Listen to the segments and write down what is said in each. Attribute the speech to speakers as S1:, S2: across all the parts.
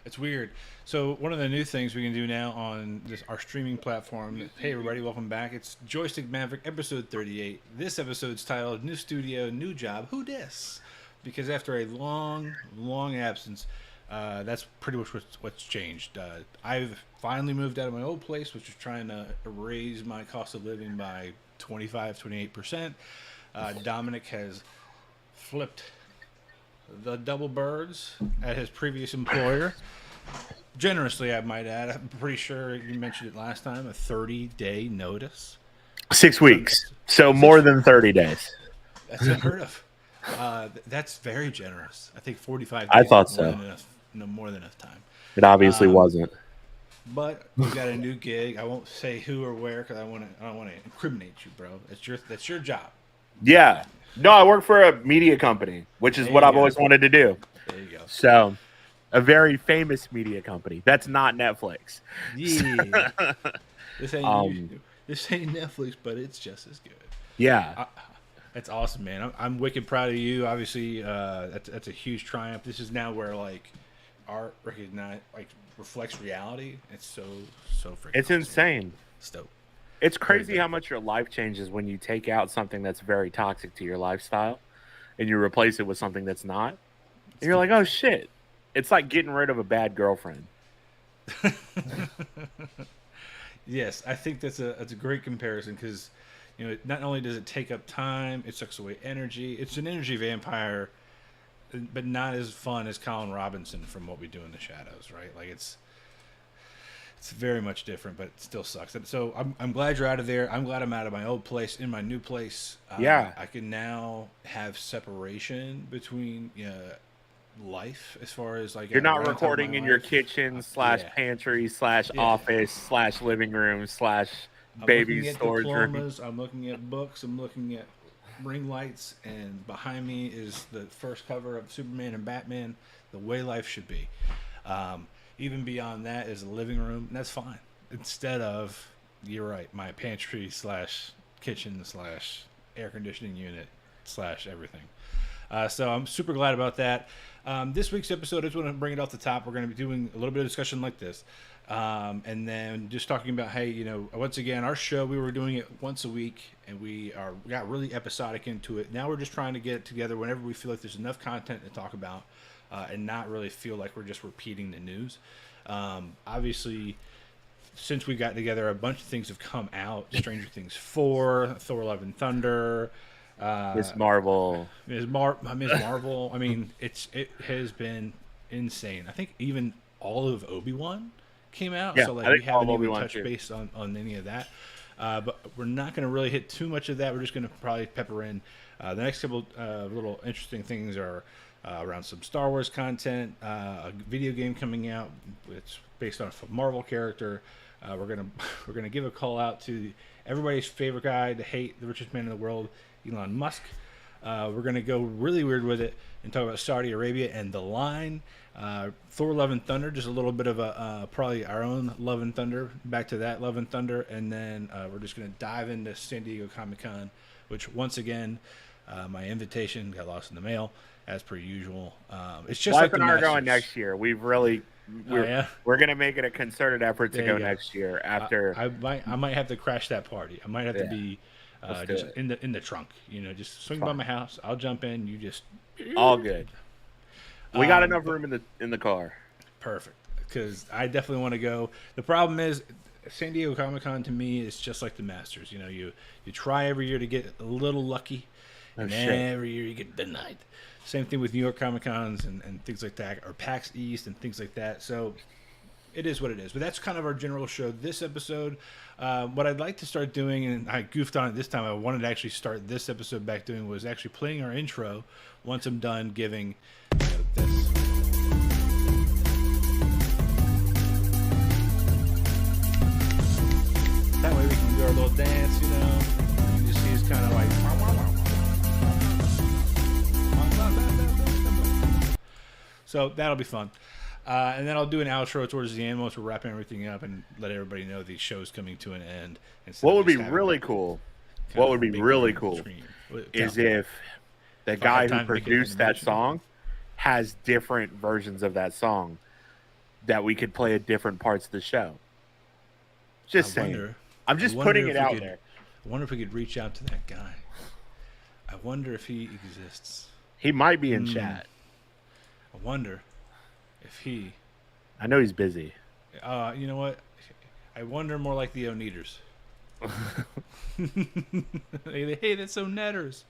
S1: It's weird. So one of the new things we can do now on our streaming platform. Hey everybody, welcome back. It's Joystick Maverick episode 38. This episode's titled "New Studio, New Job. Who dis?" Because after a long absence, that's pretty much what's changed. I've finally moved out of my old place, which was trying to raise my cost of living by 25-28%. Dominic has flipped the double birds at his previous employer. Generously, I might add. I'm pretty sure you mentioned it last time. A 30-day notice.
S2: 6 weeks. So more than 30 days.
S1: That's unheard of. That's very generous. I think 45 days
S2: I thought
S1: is
S2: so.
S1: More than enough time.
S2: It obviously wasn't.
S1: But we got a new gig. I won't say who or where because I don't want to incriminate you, bro. That's your job.
S2: Yeah. No, I work for a media company, which is what I've always wanted to do.
S1: There you go.
S2: So, a very famous media company. That's not Netflix.
S1: Yeah. This ain't Netflix, but it's just as good.
S2: Yeah.
S1: That's awesome, man. I'm wicked proud of you. Obviously, that's a huge triumph. This is now where art reflects reality. It's so freaking.
S2: It's
S1: awesome.
S2: insane.
S1: Stoked.
S2: It's crazy how much your life changes when you take out something that's very toxic to your lifestyle, and you replace it with something that's not. And you're like, oh shit! It's like getting rid of a bad girlfriend.
S1: Yes, I think that's a great comparison because, not only does it take up time, it sucks away energy. It's an energy vampire, but not as fun as Colin Robinson from What We Do in the Shadows, right? Like it's very much different, but it still sucks. And so I'm glad you're out of there. I'm glad I'm out of my old place in my new place.
S2: Yeah,
S1: I can now have separation between life as far as
S2: you're not recording in your kitchen / pantry / office / living room / baby storage room.
S1: I'm looking at books. I'm looking at ring lights, and behind me is the first cover of Superman and Batman. The way life should be. Even beyond that is a living room, and that's fine. Instead of, you're right, my pantry / kitchen / air conditioning unit / everything. So I'm super glad about that. This week's episode, I just want to bring it off the top. We're going to be doing a little bit of discussion like this. And then just talking about, hey, once again, our show, we were doing it once a week, and we got really episodic into it. Now we're just trying to get it together whenever we feel like there's enough content to talk about. And not really feel like we're just repeating the news. Obviously, since we got together, a bunch of things have come out. Stranger Things 4, Thor: Love and Thunder,
S2: Miss Marvel.
S1: Ms. Marvel. I mean, it has been insane. I think even all of Obi-Wan came out.
S2: Yeah,
S1: so we haven't even touched base on any of that. But we're not going to really hit too much of that. We're just going to probably pepper in. The next couple little interesting things are around some Star Wars content, a video game coming out. It's based on a Marvel character. We're gonna give a call out to everybody's favorite guy to hate, the richest man in the world, Elon Musk. We're gonna go really weird with it and talk about Saudi Arabia and The Line. Thor: Love and Thunder, just a little bit of probably our own Love and Thunder. Back to that Love and Thunder, and then we're just gonna dive into San Diego Comic-Con, which once again, my invitation got lost in the mail. As per usual, it's just
S2: Wife
S1: like
S2: and I are going next year. We're gonna make it a concerted effort to go next year. After
S1: I might have to crash that party. I might have to be just in the trunk. Just swing by my house. I'll jump in. You just
S2: all good. We got enough room in the car.
S1: Perfect, because I definitely want to go. The problem is, San Diego Comic-Con to me is just like the Masters. You try every year to get a little lucky, and every year you get denied. Same thing with New York Comic-Cons and things like that, or PAX East and things like that. So it is what it is. But that's kind of our general show this episode. What I'd like to start doing, and I goofed on it this time, I wanted to actually start this episode back doing, was actually playing our intro once I'm done giving this. That way we can do our little dance, You just see it's kind of like... So that'll be fun. And then I'll do an outro towards the end once we're wrapping everything up and let everybody know the show's coming to an end.
S2: What would be really cool? What would be really cool is if the guy who produced that song has different versions of that song that we could play at different parts of the show. Just saying. I'm just putting it out there.
S1: I wonder if we could reach out to that guy. I wonder if he exists.
S2: He might be in chat.
S1: I wonder if he...
S2: I know he's busy.
S1: You know what? I wonder more like the Oneaters. Hey, that's so netters.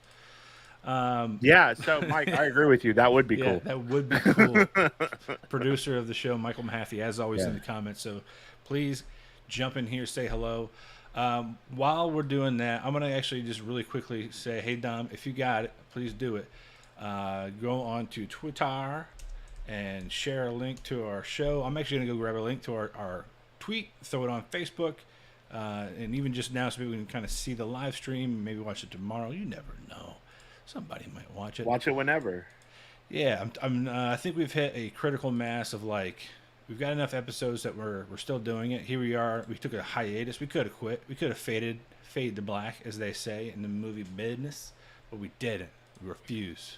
S2: Yeah, so Mike, I agree with you. That would be cool.
S1: That would be cool. Producer of the show, Michael Mahaffey, as always in the comments. So please jump in here, say hello. While we're doing that, I'm going to actually just really quickly say, hey, Dom, if you got it, please do it. Go on to Twitter and share a link to our show. I'm actually going to go grab a link to our tweet, throw it on Facebook, and even just now so people can kind of see the live stream, maybe watch it tomorrow. You never know. Somebody might watch it.
S2: Watch it whenever.
S1: Yeah, I think we've hit a critical mass of we've got enough episodes that we're still doing it. Here we are. We took a hiatus. We could have quit. We could have fade to black, as they say in the movie business, but we didn't. We refuse.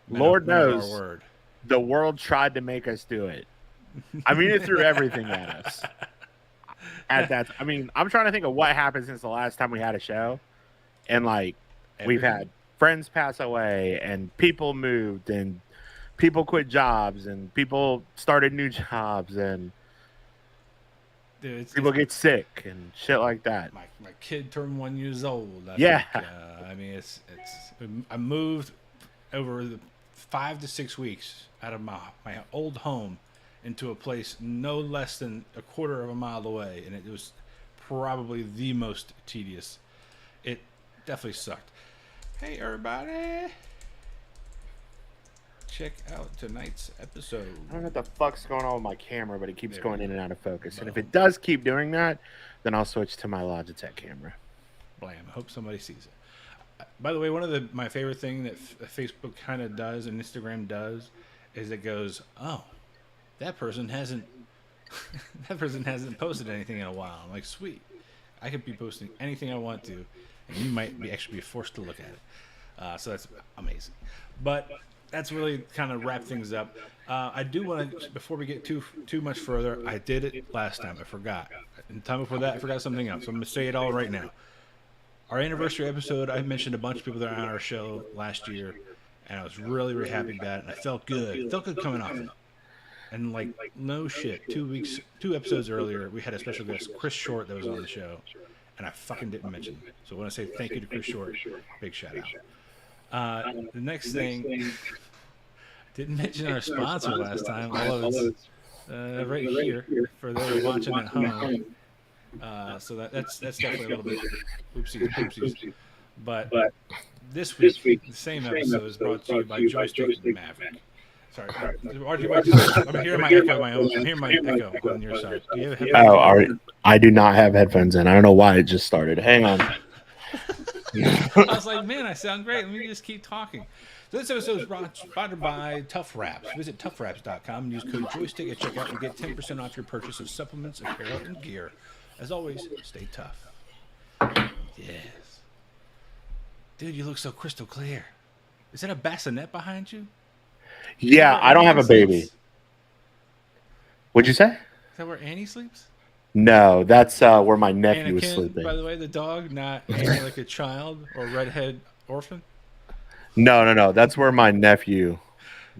S2: Lord knows, the world tried to make us do it. I mean, it threw everything at us. I'm trying to think of what happened since the last time we had a show, and we've had friends pass away, and people moved, and people quit jobs, and people started new jobs, and people get sick and shit like that.
S1: My kid turned 1 year old. I moved over the 5 to 6 weeks out of my old home into a place no less than a quarter of a mile away, and it was probably the most tedious. It definitely sucked. Hey, everybody. Check out tonight's episode.
S2: I don't know what the fuck's going on with my camera, but it keeps going in and out of focus. And if it does keep doing that, then I'll switch to my Logitech camera.
S1: Blam. I hope somebody sees it. By the way, one of my favorite thing that Facebook kind of does and Instagram does is it goes, oh, that person hasn't posted anything in a while. I'm like, sweet. I could be posting anything I want to, and you might actually be forced to look at it. So that's amazing. But that's really kind of wrap things up. I do want to, before we get too much further, I did it last time. I forgot. And the time before that, I forgot something else. So I'm going to say it all right now. Our anniversary episode, I mentioned a bunch of people that are on our show last year, and I was really, really happy about it. And I felt good. Felt good coming off it. And no shit, 2 episodes earlier, we had a special guest, Chris Short, that was on the show, and I fucking didn't mention him. So I want to say thank you to Chris Short. Big shout out. The next thing, didn't mention our sponsor last time, although it's right here for those watching at home. So that's definitely a little bit oopsies. But this week, the same episode is brought to you by Joystick Maverick. Sorry. I'm hearing my echo. I'm hearing my echo on your side. Do you have headphones?
S2: Oh, all right. I do not have headphones in. I don't know why it just started. Hang on.
S1: I was like, man, I sound great. Let me just keep talking. So this episode is sponsored by Tough Wraps. Visit toughwraps.com and use code Joystick at checkout and get 10% off your purchase of supplements, apparel, and gear. As always, stay tough. Yes. Dude, you look so crystal clear. Is that a bassinet behind you?
S2: Yeah, I don't have a baby. What'd you say?
S1: Is that where Annie sleeps?
S2: No, that's where my nephew
S1: Anakin,
S2: is sleeping.
S1: By the way, the dog, not Annie like a child or redhead orphan?
S2: No. That's where my nephew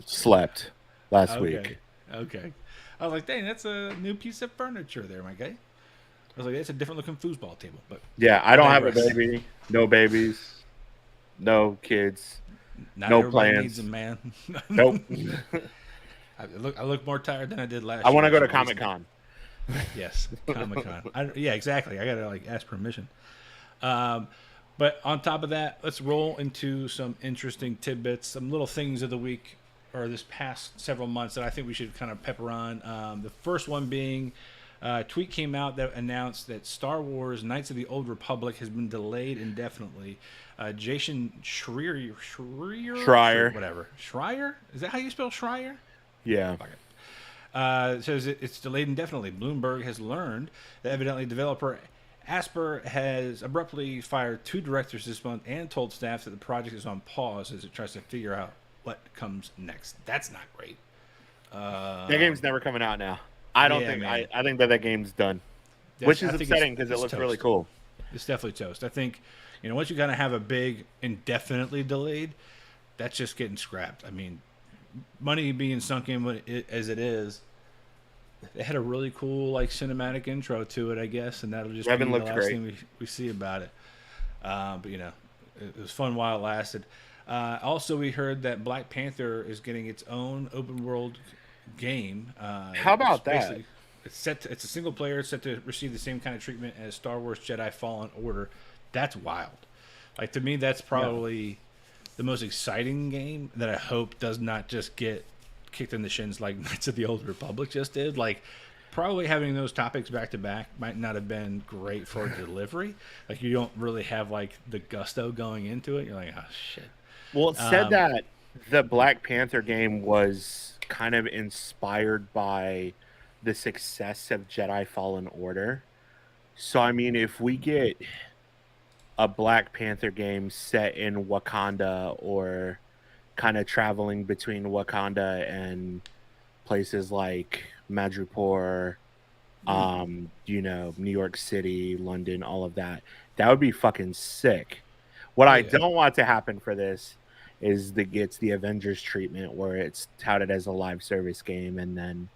S2: slept last week.
S1: Okay. I was like, dang, that's a new piece of furniture there, my guy. I was like, that's a different looking foosball table. But
S2: yeah, I don't have a baby. No babies. No kids.
S1: Not
S2: no
S1: everybody
S2: plans.
S1: Needs a man.
S2: Nope.
S1: I look more tired than I did last year.
S2: I want to go to Comic-Con.
S1: Yes, Comic-Con. Yeah, exactly. I got to ask permission. But on top of that, let's roll into some interesting tidbits, some little things of the week or this past several months that I think we should kind of pepper on. The first one being a tweet came out that announced that Star Wars Knights of the Old Republic has been delayed indefinitely. Jason Schreier, whatever. Schreier? Is that how you spell Schreier?
S2: Yeah.
S1: It says it's delayed indefinitely. Bloomberg has learned that evidently developer Asper has abruptly fired 2 directors this month and told staff that the project is on pause as it tries to figure out what comes next. That's not great.
S2: That game's never coming out now. I don't think. I think that game's done, which is upsetting because it looks really cool.
S1: It's definitely toast. I think, once you kind of have a big indefinitely delayed, that's just getting scrapped. I mean, money being sunk in as it is. They had a really cool cinematic intro to it, I guess, and that'll just be the last thing we see about it. But it was fun while it lasted. Also, we heard that Black Panther is getting its own open world game.
S2: How about that?
S1: It's a single player. It's set to receive the same kind of treatment as Star Wars Jedi Fallen Order. That's wild. To me, that's probably the most exciting game that I hope does not just get kicked in the shins like Knights of the Old Republic just did. Probably having those topics back to back might not have been great for delivery. You don't really have the gusto going into it. You're like, oh shit.
S2: Well, it said that the Black Panther game was kind of inspired by the success of Jedi Fallen Order. So I mean, if we get a Black Panther game set in Wakanda or kind of traveling between Wakanda and places like Madripoor, New York City, London, all of that. That would be fucking sick. What I don't want to happen for this is that gets the Avengers treatment where it's touted as a live service game and then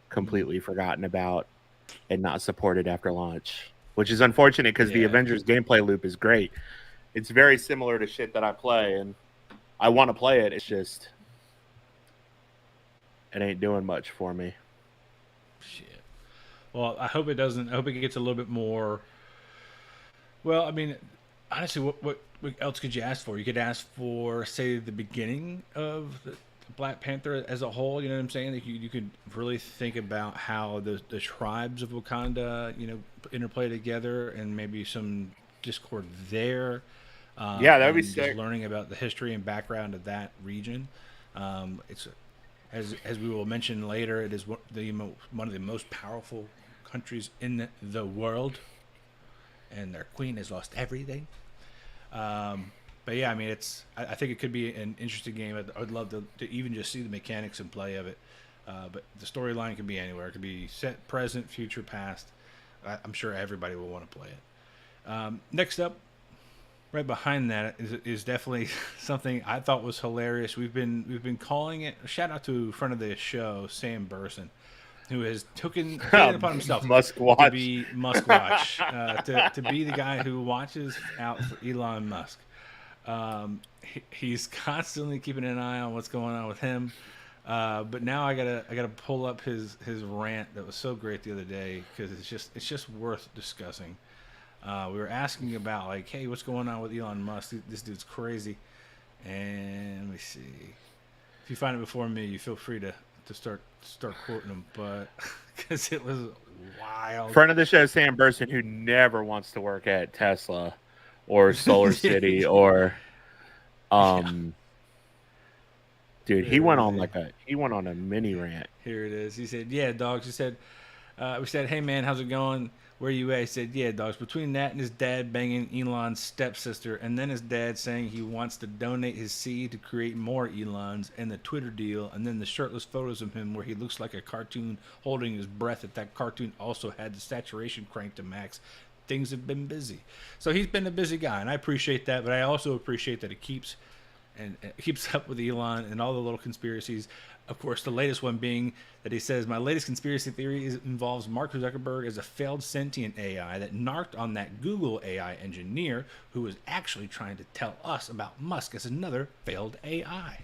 S2: completely forgotten about and not supported after launch, which is unfortunate because the Avengers gameplay loop is great. It's very similar to shit that I play and I want to play it. It's just, it ain't doing much for me.
S1: Shit. Well, I hope it doesn't. I hope it gets a little bit more. Well, I mean, honestly, what else could you ask for? You could ask for, say, the beginning of the Black Panther as a whole. You know what I'm saying? You could really think about how the tribes of Wakanda, interplay together, and maybe some discord there.
S2: That would be sick.
S1: Just learning about the history and background of that region. It's as we will mention later, it is one of the most powerful countries in the world, and their queen has lost everything. But yeah, I mean, I think it could be an interesting game. I'd love to even just see the mechanics and play of it. But the storyline can be anywhere. It could be set, present, future, past. I'm sure everybody will want to play it. Next up, right behind that is definitely something I thought was hilarious. We've been calling it. A shout out to friend of the show, Sam Burson, who has taken it upon himself
S2: MuskWatch.
S1: to be MuskWatch, to be the guy who watches out for Elon Musk. He's constantly keeping an eye on what's going on with him. But now I gotta pull up his rant that was so great the other day because it's just worth discussing. We were asking about hey, what's going on with Elon Musk? This dude's crazy. And let me see. If you find it before me, you feel free to start quoting him, but because it was wild.
S2: Friend of the show, Sam Burson, who never wants to work at Tesla or Solar City or dude, he went on a mini rant.
S1: Here it is. He said, "Yeah, dogs." He said, "We said, hey man, how's it going? Where you at?" He said, "Yeah, dogs." Between that and his dad banging Elon's stepsister, and then his dad saying he wants to donate his seed to create more Elons, and the Twitter deal, and then the shirtless photos of him where he looks like a cartoon holding his breath. That cartoon also had the saturation cranked to max. Things have been busy. So he's been a busy guy, and I appreciate that. But I also appreciate that he keeps up with Elon and all the little conspiracies. Of course, the latest one being that he says, "My latest conspiracy theory involves Mark Zuckerberg as a failed sentient AI that narked on that Google AI engineer who was actually trying to tell us about Musk as another failed AI."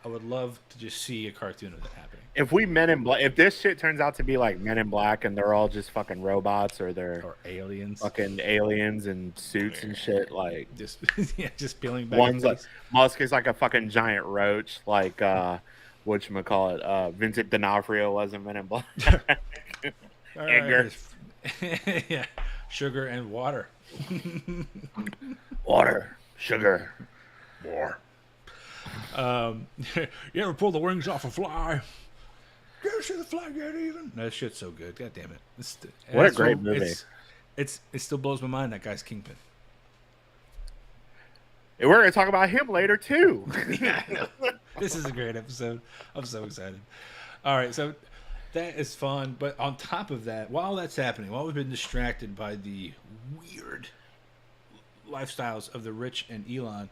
S1: I would love to just see a cartoon of that happening.
S2: If this shit turns out to be like Men in Black and they're all just fucking robots or
S1: aliens,
S2: fucking aliens in suits and shit,
S1: just peeling back.
S2: One's like Musk is like a fucking giant roach, like whatchamacallit, Vincent D'Onofrio was in Men in Black. Edgar.
S1: Yeah, sugar and water.
S2: Water, sugar, more.
S1: You ever pull the wings off a fly? You ever see the fly get even? That shit's so good. God damn it.
S2: What a great movie.
S1: it still blows my mind that guy's Kingpin.
S2: And we're gonna talk about him later too.
S1: Yeah, I know. This is a great episode. I'm so excited. All right, so that is fun. But on top of that, while that's happening, while we've been distracted by the weird lifestyles of the rich and Elon,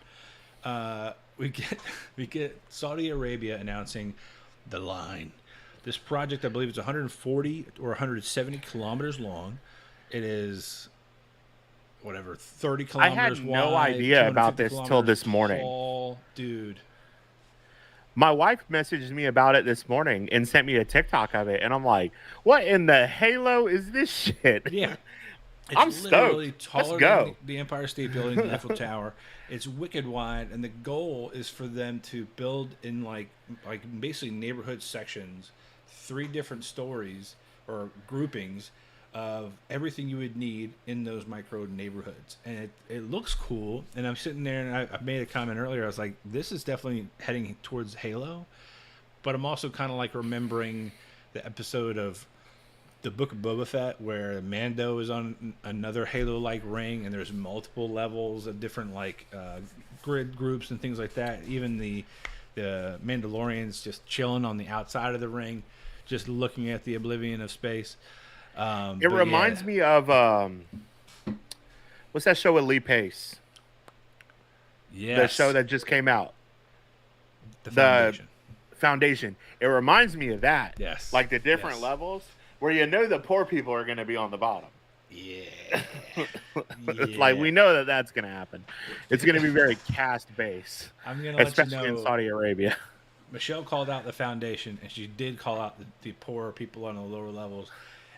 S1: we get Saudi Arabia announcing the line. This project, I believe, is 140 or 170 kilometers long. It is 30 kilometers wide.
S2: I had no idea about this till this morning.
S1: Tall. Dude.
S2: My wife messaged me about it this morning and sent me a TikTok of it, and I'm like, "What in the halo is this shit?"
S1: Yeah,
S2: I'm stoked.
S1: Taller
S2: Let's go.
S1: than the Empire State Building, the Eiffel Tower. It's wicked wide, and the goal is for them to build in like basically neighborhood sections, 3 different stories or groupings of everything you would need in those micro neighborhoods. And it looks cool. And I'm sitting there, and I made a comment earlier. I was like, this is definitely heading towards Halo. But I'm also kind of like remembering the episode of the Book of Boba Fett where Mando is on another Halo-like ring, and there's multiple levels of different like grid groups and things like that. Even the Mandalorians just chilling on the outside of the ring, just looking at the oblivion of space.
S2: It reminds me of what's that show with Lee Pace?
S1: Yes.
S2: The show that just came out.
S1: The
S2: Foundation. It reminds me of that.
S1: Yes.
S2: Like the different levels where the poor people are going to be on the bottom.
S1: Yeah.
S2: Like we know that's going to happen. It's going to be very caste based.
S1: I'm going to let you know.
S2: Especially in Saudi Arabia.
S1: Michelle called out the Foundation, and she did call out the poorer people on the lower levels.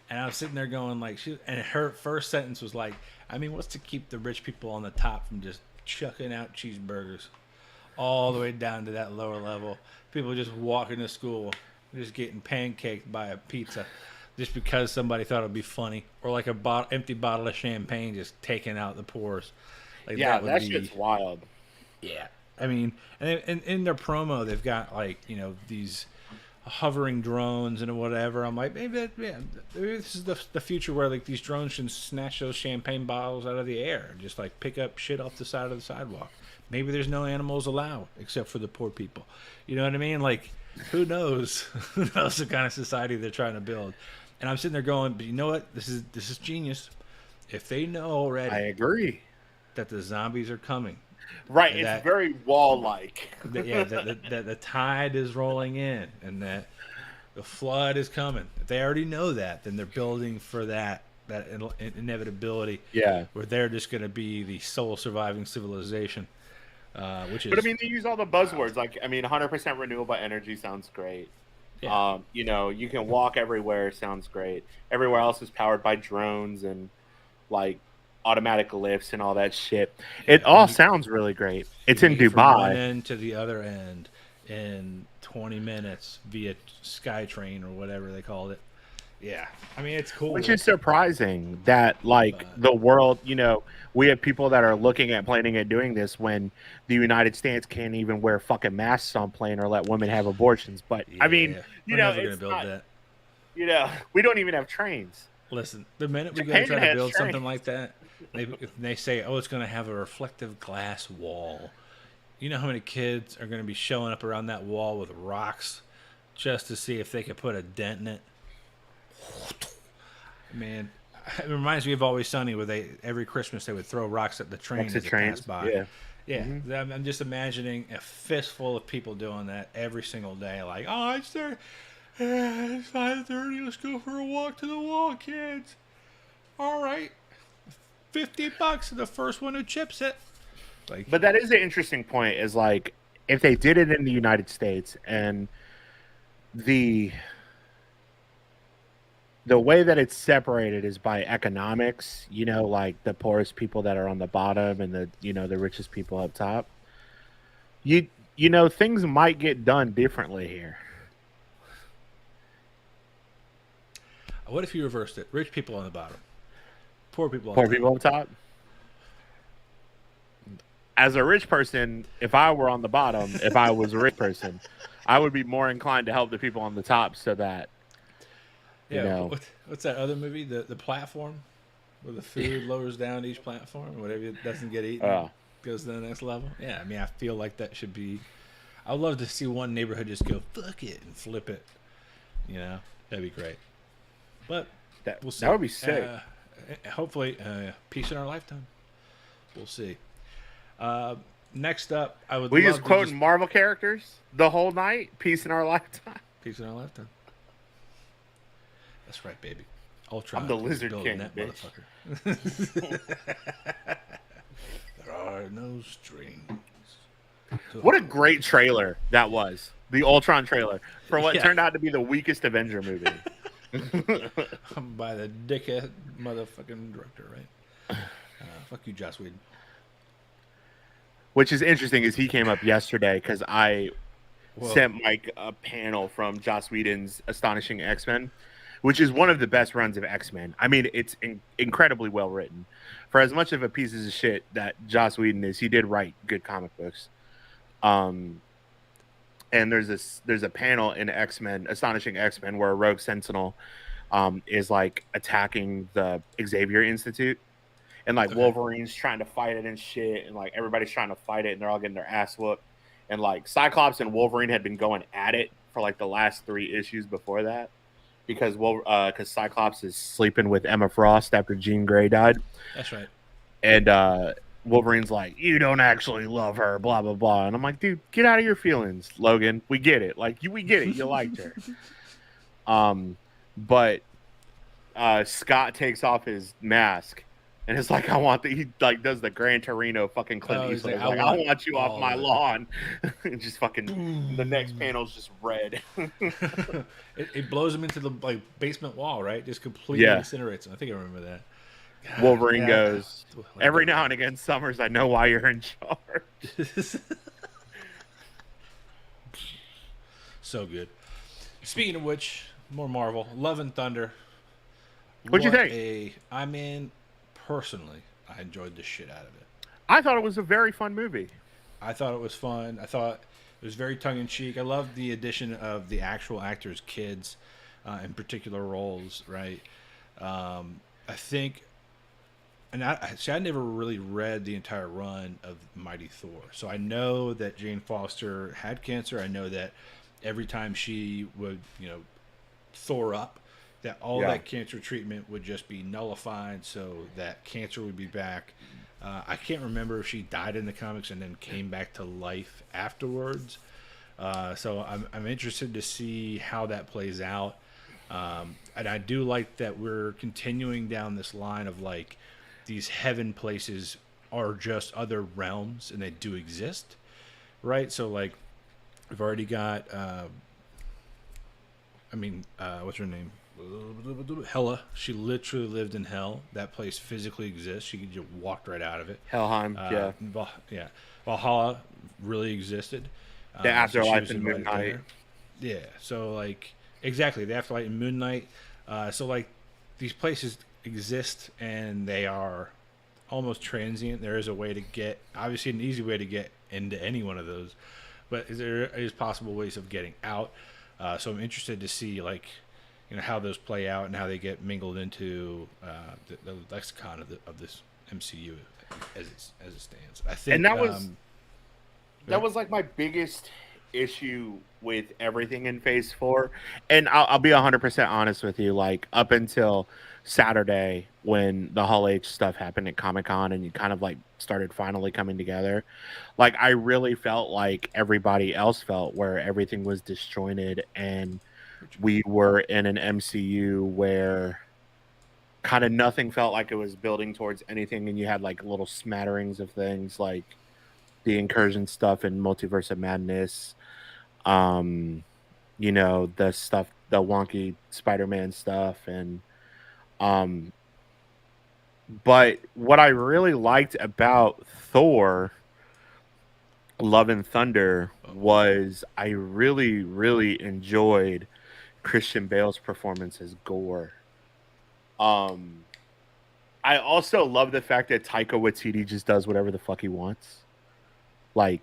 S1: And I was sitting there going and her first sentence was like, I mean, what's to keep the rich people on the top from just chucking out cheeseburgers all the way down to that lower level? People just walking to school, just getting pancaked by a pizza just because somebody thought it'd be funny. Or like a empty bottle of champagne just taking out the pores. Like,
S2: yeah, that shit's wild.
S1: Yeah. I mean, and in their promo, they've got these hovering drones and whatever. I'm like, maybe this is the future where like these drones can snatch those champagne bottles out of the air and just like pick up shit off the side of the sidewalk. Maybe there's no animals allowed except for the poor people. You know what I mean? Like, who knows? Who knows the kind of society they're trying to build? And I'm sitting there going, but you know what? This is genius. If they know already,
S2: I agree
S1: that the zombies are coming.
S2: Right, it's very wall-like.
S1: The tide is rolling in, and that the flood is coming. If they already know that, then they're building for that inevitability.
S2: Yeah,
S1: where they're just going to be the sole surviving civilization. Which is.
S2: But I mean, they use all the buzzwords. Like, I mean, 100% renewable energy sounds great. Yeah. You can walk everywhere. Sounds great. Everywhere else is powered by drones and like automatic lifts and all that shit. It all sounds really great. It's in Dubai.
S1: From one end to the other end in 20 minutes via SkyTrain or whatever they called it. Yeah, I mean, it's cool.
S2: Which is surprising that the world, we have people that are looking at planning at doing this when the United States can't even wear fucking masks on plane or let women have abortions. But I mean,
S1: we're never gonna build that.
S2: We don't even have trains.
S1: Listen, the minute we go try to build something like that, they say, oh, it's going to have a reflective glass wall. You know how many kids are going to be showing up around that wall with rocks just to see if they could put a dent in it? Man, it reminds me of Always Sunny, where every Christmas they would throw rocks at the train as it passed by. Yeah. Mm-hmm. I'm just imagining a fistful of people doing that every single day. Like, oh, it's there. It's 5:30. Let's go for a walk to the wall, kids. All right. $50 to the first one who chips it.
S2: But that is an interesting point, is like, if they did it in the United States and the way that it's separated is by economics, like the poorest people that are on the bottom and the richest people up top, things might get done differently here.
S1: What if you reversed it? Rich people on the bottom. Poor people
S2: on top. As a rich person, if I were on the bottom, if I was a rich person, I would be more inclined to help the people on the top so that,
S1: what's that other movie? The Platform? where the food lowers down each platform, whatever doesn't get eaten goes to the next level. Yeah, I mean, I feel like that should be. I would love to see one neighborhood just go fuck it and flip it. You know, that'd be great. But we'll see.
S2: That would be sick.
S1: Hopefully, peace in our lifetime. We'll see. Next up, I would.
S2: We just quoting Marvel characters the whole night. Peace in our lifetime.
S1: Peace in our lifetime. That's right, baby. Ultron.
S2: I'm the Lizard King,
S1: that
S2: bitch.
S1: Motherfucker. There are no strings.
S2: What a great trailer that was. The Ultron trailer for what turned out to be the weakest Avenger movie.
S1: By the dickhead motherfucking director, right? Fuck you, Joss Whedon.
S2: Which is interesting is he came up yesterday because I sent Mike a panel from Joss Whedon's Astonishing X-Men, which is one of the best runs of X-Men. I mean, it's incredibly well written. For as much of a piece of shit that Joss Whedon is, he did write good comic books. And there's a panel in X-Men, Astonishing X-Men, where a Rogue Sentinel is like attacking the Xavier Institute. And like Wolverine's trying to fight it and shit, and like everybody's trying to fight it, and they're all getting their ass whooped. And like Cyclops and Wolverine had been going at it for like the last 3 issues before that, because Cyclops is sleeping with Emma Frost after Jean Grey died.
S1: That's right.
S2: And Wolverine's like, "You don't actually love her," blah blah blah. And I'm like, "Dude, get out of your feelings, Logan. We get it. Like we get it. You liked her." But Scott takes off his mask. And it's like, he like does the Gran Torino fucking Clint Eastwood. He's like, I want you off my lawn. And just fucking, the next panel's just red.
S1: it blows him into the like basement wall, right? Just completely incinerates him. I think I remember that.
S2: God, Wolverine goes, every now and again, Summers, I know why you're in charge.
S1: So good. Speaking of which, more Marvel. Love and Thunder.
S2: What'd you think?
S1: Personally, I enjoyed the shit out of it.
S2: I thought it was a very fun movie.
S1: I thought it was fun. I thought it was very tongue-in-cheek. I loved the addition of the actual actors' kids in particular roles, right? I think... And I never really read the entire run of Mighty Thor. So I know that Jane Foster had cancer. I know that every time she would, Thor up, that all that cancer treatment would just be nullified, so that cancer would be back. I can't remember if she died in the comics and then came back to life afterwards. So I'm interested to see how that plays out. And I do like that we're continuing down this line of like these heaven places are just other realms and they do exist, right? So like we've already got, what's her name? Hela. She literally lived in hell. That place physically exists. She just walked right out of it.
S2: Helheim,
S1: Valhalla really existed.
S2: The afterlife in Moon Knight.
S1: Yeah, so like exactly the afterlife in Moon Knight. So like these places exist and they are almost transient. There is a way to get, obviously an easy way to get into any one of those, but there is possible ways of getting out. So I'm interested to see like, how those play out and how they get mingled into the lexicon of this MCU as it stands. I think,
S2: and that was like my biggest issue with everything in Phase 4. And I'll be 100% honest with you. Like up until Saturday when the Hall H stuff happened at Comic-Con and you kind of like started finally coming together, like I really felt like everybody else felt, where everything was disjointed and we were in an MCU where kind of nothing felt like it was building towards anything, and you had like little smatterings of things like the incursion stuff and Multiverse of Madness, the stuff, the wonky Spider-Man stuff, and but what I really liked about Thor Love and Thunder was I really, really enjoyed Christian Bale's performance as Gore. I also love the fact that Taika Waititi just does whatever the fuck he wants. Listen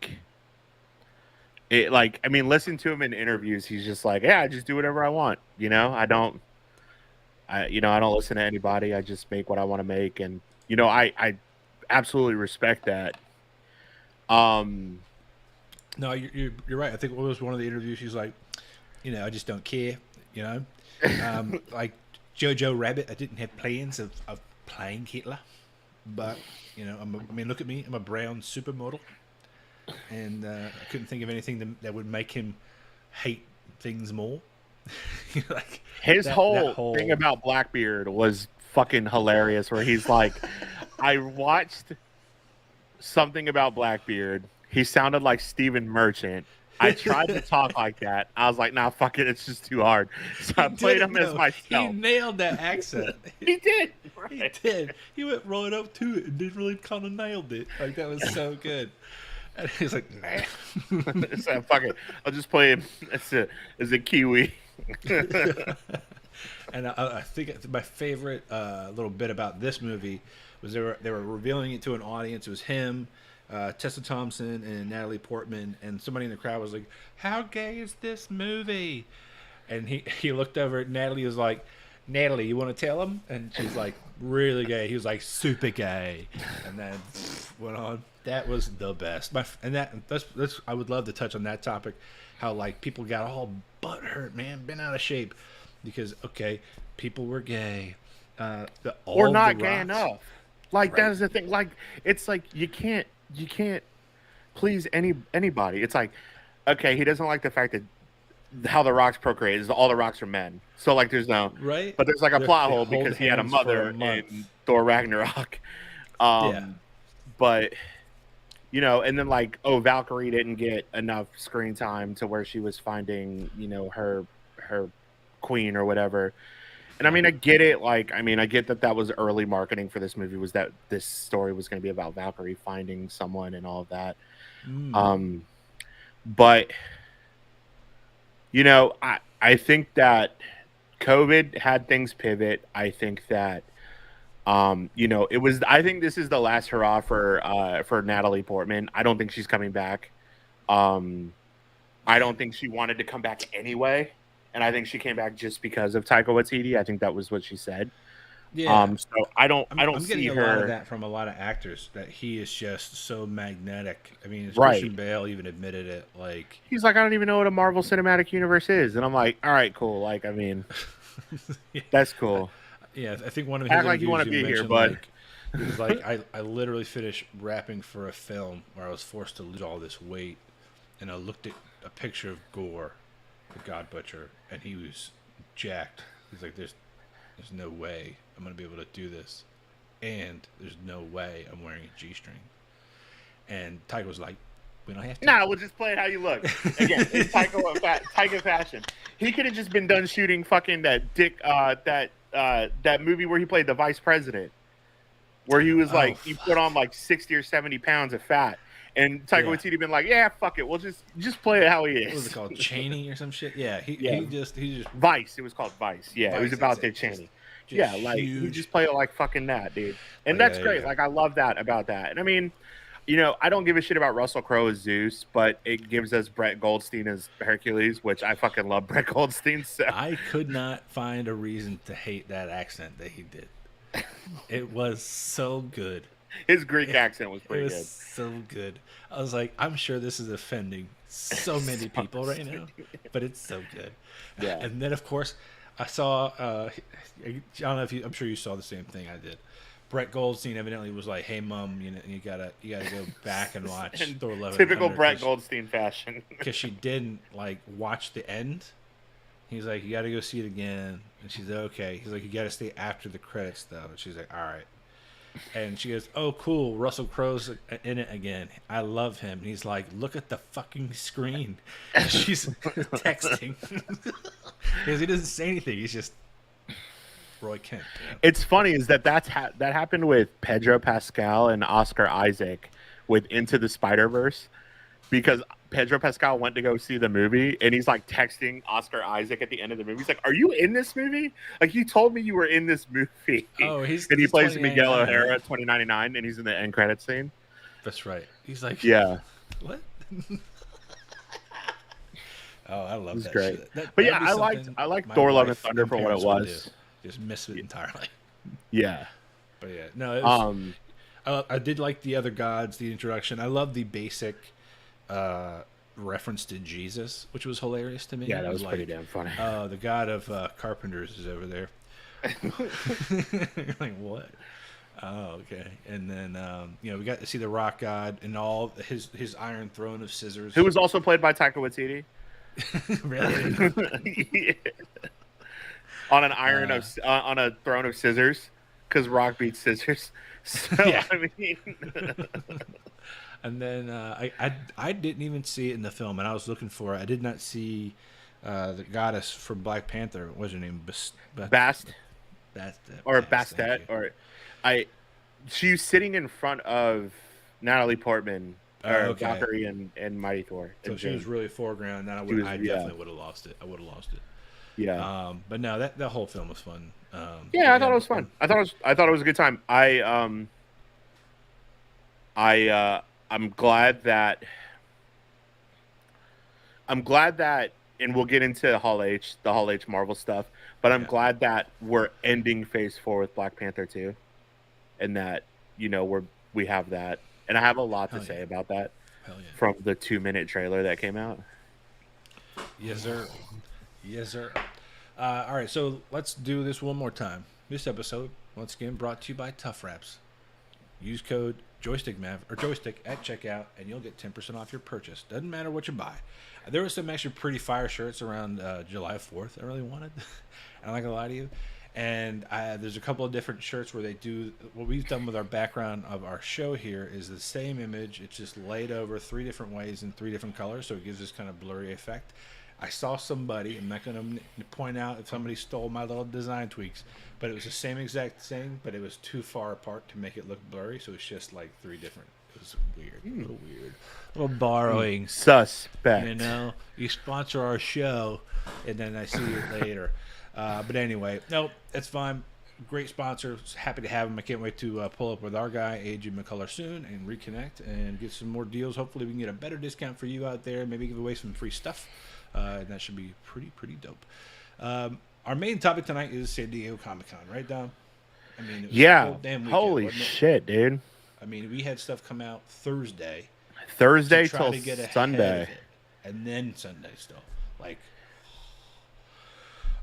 S2: to him in interviews. He's just like, yeah, I just do whatever I want. I don't I don't listen to anybody. I just make what I want to make, and I absolutely respect that.
S1: No, you're right. I think it was one of the interviews. She's like, I just don't care. Like Jojo Rabbit, I didn't have plans of playing Hitler, but look at me. I'm a brown supermodel, and I couldn't think of anything that would make him hate things more. Like
S2: his whole thing about Blackbeard was fucking hilarious. Where he's like, I watched something about Blackbeard. He sounded like Stephen Merchant. I tried to talk like that. I was like, nah, fuck it. It's just too hard. So I played him as myself.
S1: He nailed that accent.
S2: He did.
S1: Right. He did. He went right up to it and did really kind of nailed it. Like, that was so good. And he's like, nah.
S2: So, fuck it. I'll just play him as a Kiwi.
S1: And I think my favorite little bit about this movie was they were revealing it to an audience. It was him, Tessa Thompson, and Natalie Portman, and somebody in the crowd was like, "How gay is this movie?" And he looked over at Natalie. He was like, "Natalie, you want to tell him?" And she's like, "Really gay?" He was like, "Super gay," and then went on. That was the best. That's I would love to touch on that topic. How like people got all butthurt, man, bent out of shape because people were gay,
S2: or not gay enough. Like right. That is the thing. Like it's like you can't please anybody. It's like he doesn't like the fact that how the Rock's procreate is all the Rocks are men. So like there's no
S1: right,
S2: but there's like a plot hole because he had a mother in Thor Ragnarok. But and then like Valkyrie didn't get enough screen time to where she was finding her queen or whatever. And I mean, I get it. Like, I mean, I get that was early marketing for this movie, was that this story was going to be about Valkyrie finding someone and all of that. But, I think that COVID had things pivot. I think that, I think this is the last hurrah for Natalie Portman. I don't think she's coming back. I don't think she wanted to come back anyway. And I think she came back just because of Taika Waititi. I think that was what she said.
S1: Yeah.
S2: So I don't
S1: I'm
S2: see
S1: getting
S2: her.
S1: A lot of that from a lot of actors that he is just so magnetic. I mean,
S2: right.
S1: Christian Bale even admitted it. Like
S2: he's like, I don't even know what a Marvel Cinematic Universe is, and I'm like, all right, cool. Like, I mean, that's cool.
S1: Yeah, I think one of his
S2: act like you want to be here, bud.
S1: It was like I literally finished rapping for a film where I was forced to lose all this weight, and I looked at a picture of Gore, the God Butcher, and he was jacked. He's like, there's no way I'm gonna be able to do this, and there's no way I'm wearing a G-string. And Taika was like, we don't have to.
S2: Nah, we'll just play it how you look. Again, it's Taika fashion. He could have just been done shooting fucking that movie where he played the vice president, where he was like, he put on like 60 or 70 pounds of fat. And Taika Waititi been like, yeah, fuck it, we'll just play it how he is.
S1: What was it called, Cheney or some shit? Yeah, he just
S2: Vice. It was called Vice. Yeah, Vice, it was about Dick Cheney. Like he just play it like fucking that, dude. And that's great. Yeah. Like I love that about that. And I mean, I don't give a shit about Russell Crowe as Zeus, but it gives us Brett Goldstein as Hercules, which I fucking love Brett Goldstein. So
S1: I could not find a reason to hate that accent that he did. It was so good.
S2: His Greek accent was pretty good.
S1: So good. I was like, I'm sure this is offending so many people right now, but it's so good.
S2: Yeah.
S1: And then, of course, I saw, I don't know if I'm sure you saw the same thing I did. Brett Goldstein evidently was like, "Hey, Mom, you gotta go back and watch Thor 1100."
S2: Typical Brett Goldstein fashion.
S1: Because she didn't watch the end. He's like, "You gotta go see it again," and she's like, "Okay." He's like, "You gotta stay after the credits, though." And she's like, "All right." And she goes, "Oh, cool. Russell Crowe's in it again. I love him." And he's like, "Look at the fucking screen." And she's texting because he doesn't say anything. He's just Roy Kent. Yeah.
S2: It's funny is that that happened with Pedro Pascal and Oscar Isaac with Into the Spider-Verse, because Pedro Pascal went to go see the movie and he's like texting Oscar Isaac at the end of the movie. He's like, "Are you in this movie? Like, you told me you were in this movie."
S1: Oh,
S2: and he plays Miguel O'Hara, 2099, and he's in the end credits scene.
S1: That's right. He's like,
S2: yeah.
S1: What? Oh, I love that.
S2: Great.
S1: Shit.
S2: But yeah, I liked Thor: Love and Thunder for what it was.
S1: just miss it entirely.
S2: Yeah.
S1: But yeah, no, it was, I did like the other gods, the introduction. I love the basic reference to Jesus, which was hilarious to me.
S2: Yeah, that
S1: It
S2: was pretty damn funny.
S1: The god of carpenters is over there. You're like, what? Oh, okay. And then we got to see the rock god and all his iron throne of scissors.
S2: Who was also played by Taika Waititi.
S1: Really?
S2: Yeah. On an on a throne of scissors, because rock beats scissors. So
S1: Yeah.
S2: I mean,
S1: and then I didn't even see it in the film, and I was looking for it. I did not see the goddess from Black Panther. What was her name?
S2: Bastet or
S1: Bast,
S2: Bastet or she was sitting in front of Natalie Portman or Valkyrie and Mighty Thor.
S1: So she was really foreground. Then I definitely would have lost it. I would have lost it.
S2: Yeah.
S1: But no, that whole film was fun.
S2: Yeah, I thought it was fun. I thought it was a good time. I'm glad that and we'll get into the Hall H Marvel stuff, but I'm glad that we're ending Phase 4 with Black Panther 2, and that we have that, and I have a lot to say about that from the 2-minute trailer that came out.
S1: Yes, sir. Yes, sir. All right, so let's do this one more time. This episode, once again, brought to you by Tough Wraps. Use code joystick at checkout, and you'll get 10% off your purchase. Doesn't matter what you buy. There were some actually pretty fire shirts around July 4th I really wanted. I'm not going to lie to you. And there's a couple of different shirts where they do what we've done with our background of our show here is the same image. It's just laid over 3 different ways in 3 different colors, so it gives this kind of blurry effect. I saw somebody, I'm not going to point out if somebody stole my little design tweaks, but it was the same exact thing, but it was too far apart to make it look blurry, so it's just like 3 different. It was weird. A little weird. A little borrowing.
S2: Suspect.
S1: You sponsor our show, and then I see it later. But anyway, no, it's fine. Great sponsor. Happy to have him. I can't wait to pull up with our guy, AJ McCullough, soon and reconnect and get some more deals. Hopefully we can get a better discount for you out there. Maybe give away some free stuff. And that should be pretty dope. Our main topic tonight is San Diego Comic-Con, right, Dom? I mean, it was a whole damn weekend,
S2: holy shit, dude.
S1: I mean, we had stuff come out Thursday
S2: till Sunday.
S1: And then Sunday still. Like,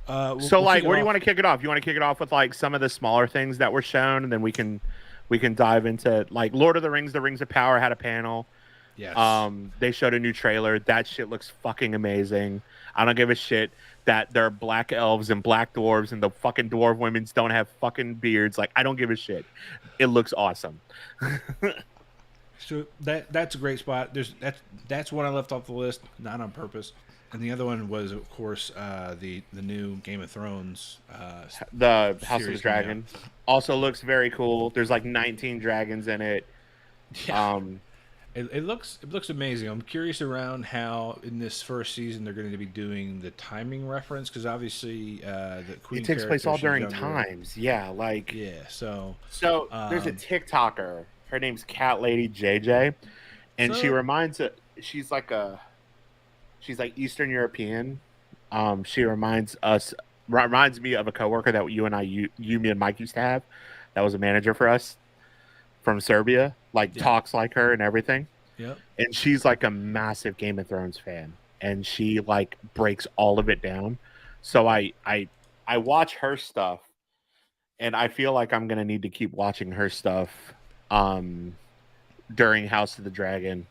S2: where do you want to kick it off? You want to kick it off with like some of the smaller things that were shown, and then we can dive into like Lord of the Rings of Power had a panel.
S1: Yes.
S2: They showed a new trailer. That shit looks fucking amazing. I don't give a shit that there are black elves and black dwarves and the fucking dwarf women don't have fucking beards. Like, I don't give a shit. It looks awesome.
S1: So that's a great spot. That's one I left off the list, not on purpose. And the other one was, of course, the new Game of Thrones.
S2: The House of the Dragon also looks very cool. There's like 19 dragons in it.
S1: Yeah. It looks amazing. I'm curious around how in this first season they're going to be doing the timing reference, because obviously the Queen.
S2: It takes place all during times. Yeah, like
S1: So
S2: there's a TikToker. Her name's Cat Lady JJ, and she's like Eastern European. She reminds me of a coworker that you, me and Mike used to have. That was a manager for us from Serbia. Talks like her and everything.
S1: Yep.
S2: And she's like a massive Game of Thrones fan, and she like breaks all of it down. So I watch her stuff, and I feel like I'm gonna need to keep watching her stuff during House of the Dragon,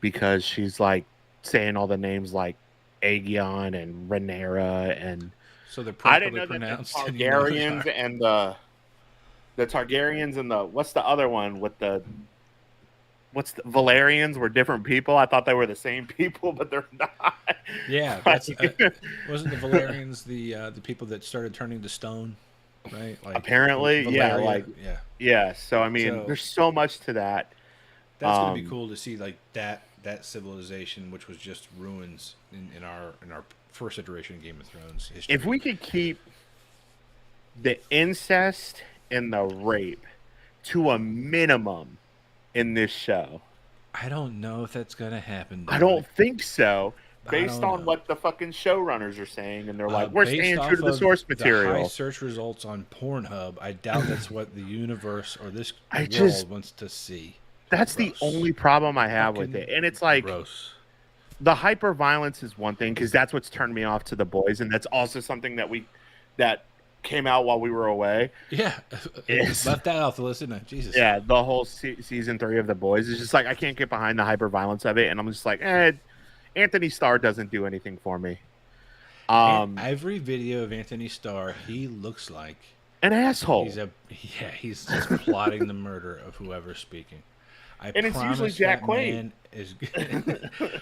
S2: because she's like saying all the names like Aegon and Rhaenyra, and
S1: so they're
S2: I didn't know
S1: pronounced
S2: that the Targaryens and the Targaryens and what's the other one with the Valerians were different people. I thought they were the same people, but they're not.
S1: Yeah, that's wasn't the Valerians the people that started turning to stone, right? Like,
S2: apparently,
S1: Valeria,
S2: yeah. So I mean, there's so much to that.
S1: That's gonna be cool to see, like that civilization, which was just ruins in our first iteration of Game of Thrones history.
S2: If we could keep the incest and the rape to a minimum in this show,
S1: I don't know if that's gonna happen.
S2: I don't think so, based
S1: don't
S2: on
S1: know.
S2: what the fucking showrunners are saying, and they're like, we're
S1: Based
S2: staying
S1: off
S2: true to the
S1: of
S2: source
S1: the high
S2: material.
S1: search results on Pornhub, I doubt that's what the universe or this
S2: I
S1: world
S2: just
S1: wants to see.
S2: that's
S1: Gross.
S2: the only problem I have with it, and it's like
S1: Gross.
S2: the hyper violence is one thing because that's what's turned me off to the boys, and that's also something that came out while we were away.
S1: Yeah,
S2: Yes.
S1: left that off the list, didn't I? Jesus.
S2: Yeah, the whole season 3 of the boys is just like I can't get behind the hyper violence of it, and I'm just like, Anthony Starr doesn't do anything for me.
S1: Every video of Anthony Starr, he looks like
S2: an asshole.
S1: He's just plotting the murder of whoever's speaking.
S2: And it's usually Jack Quaid.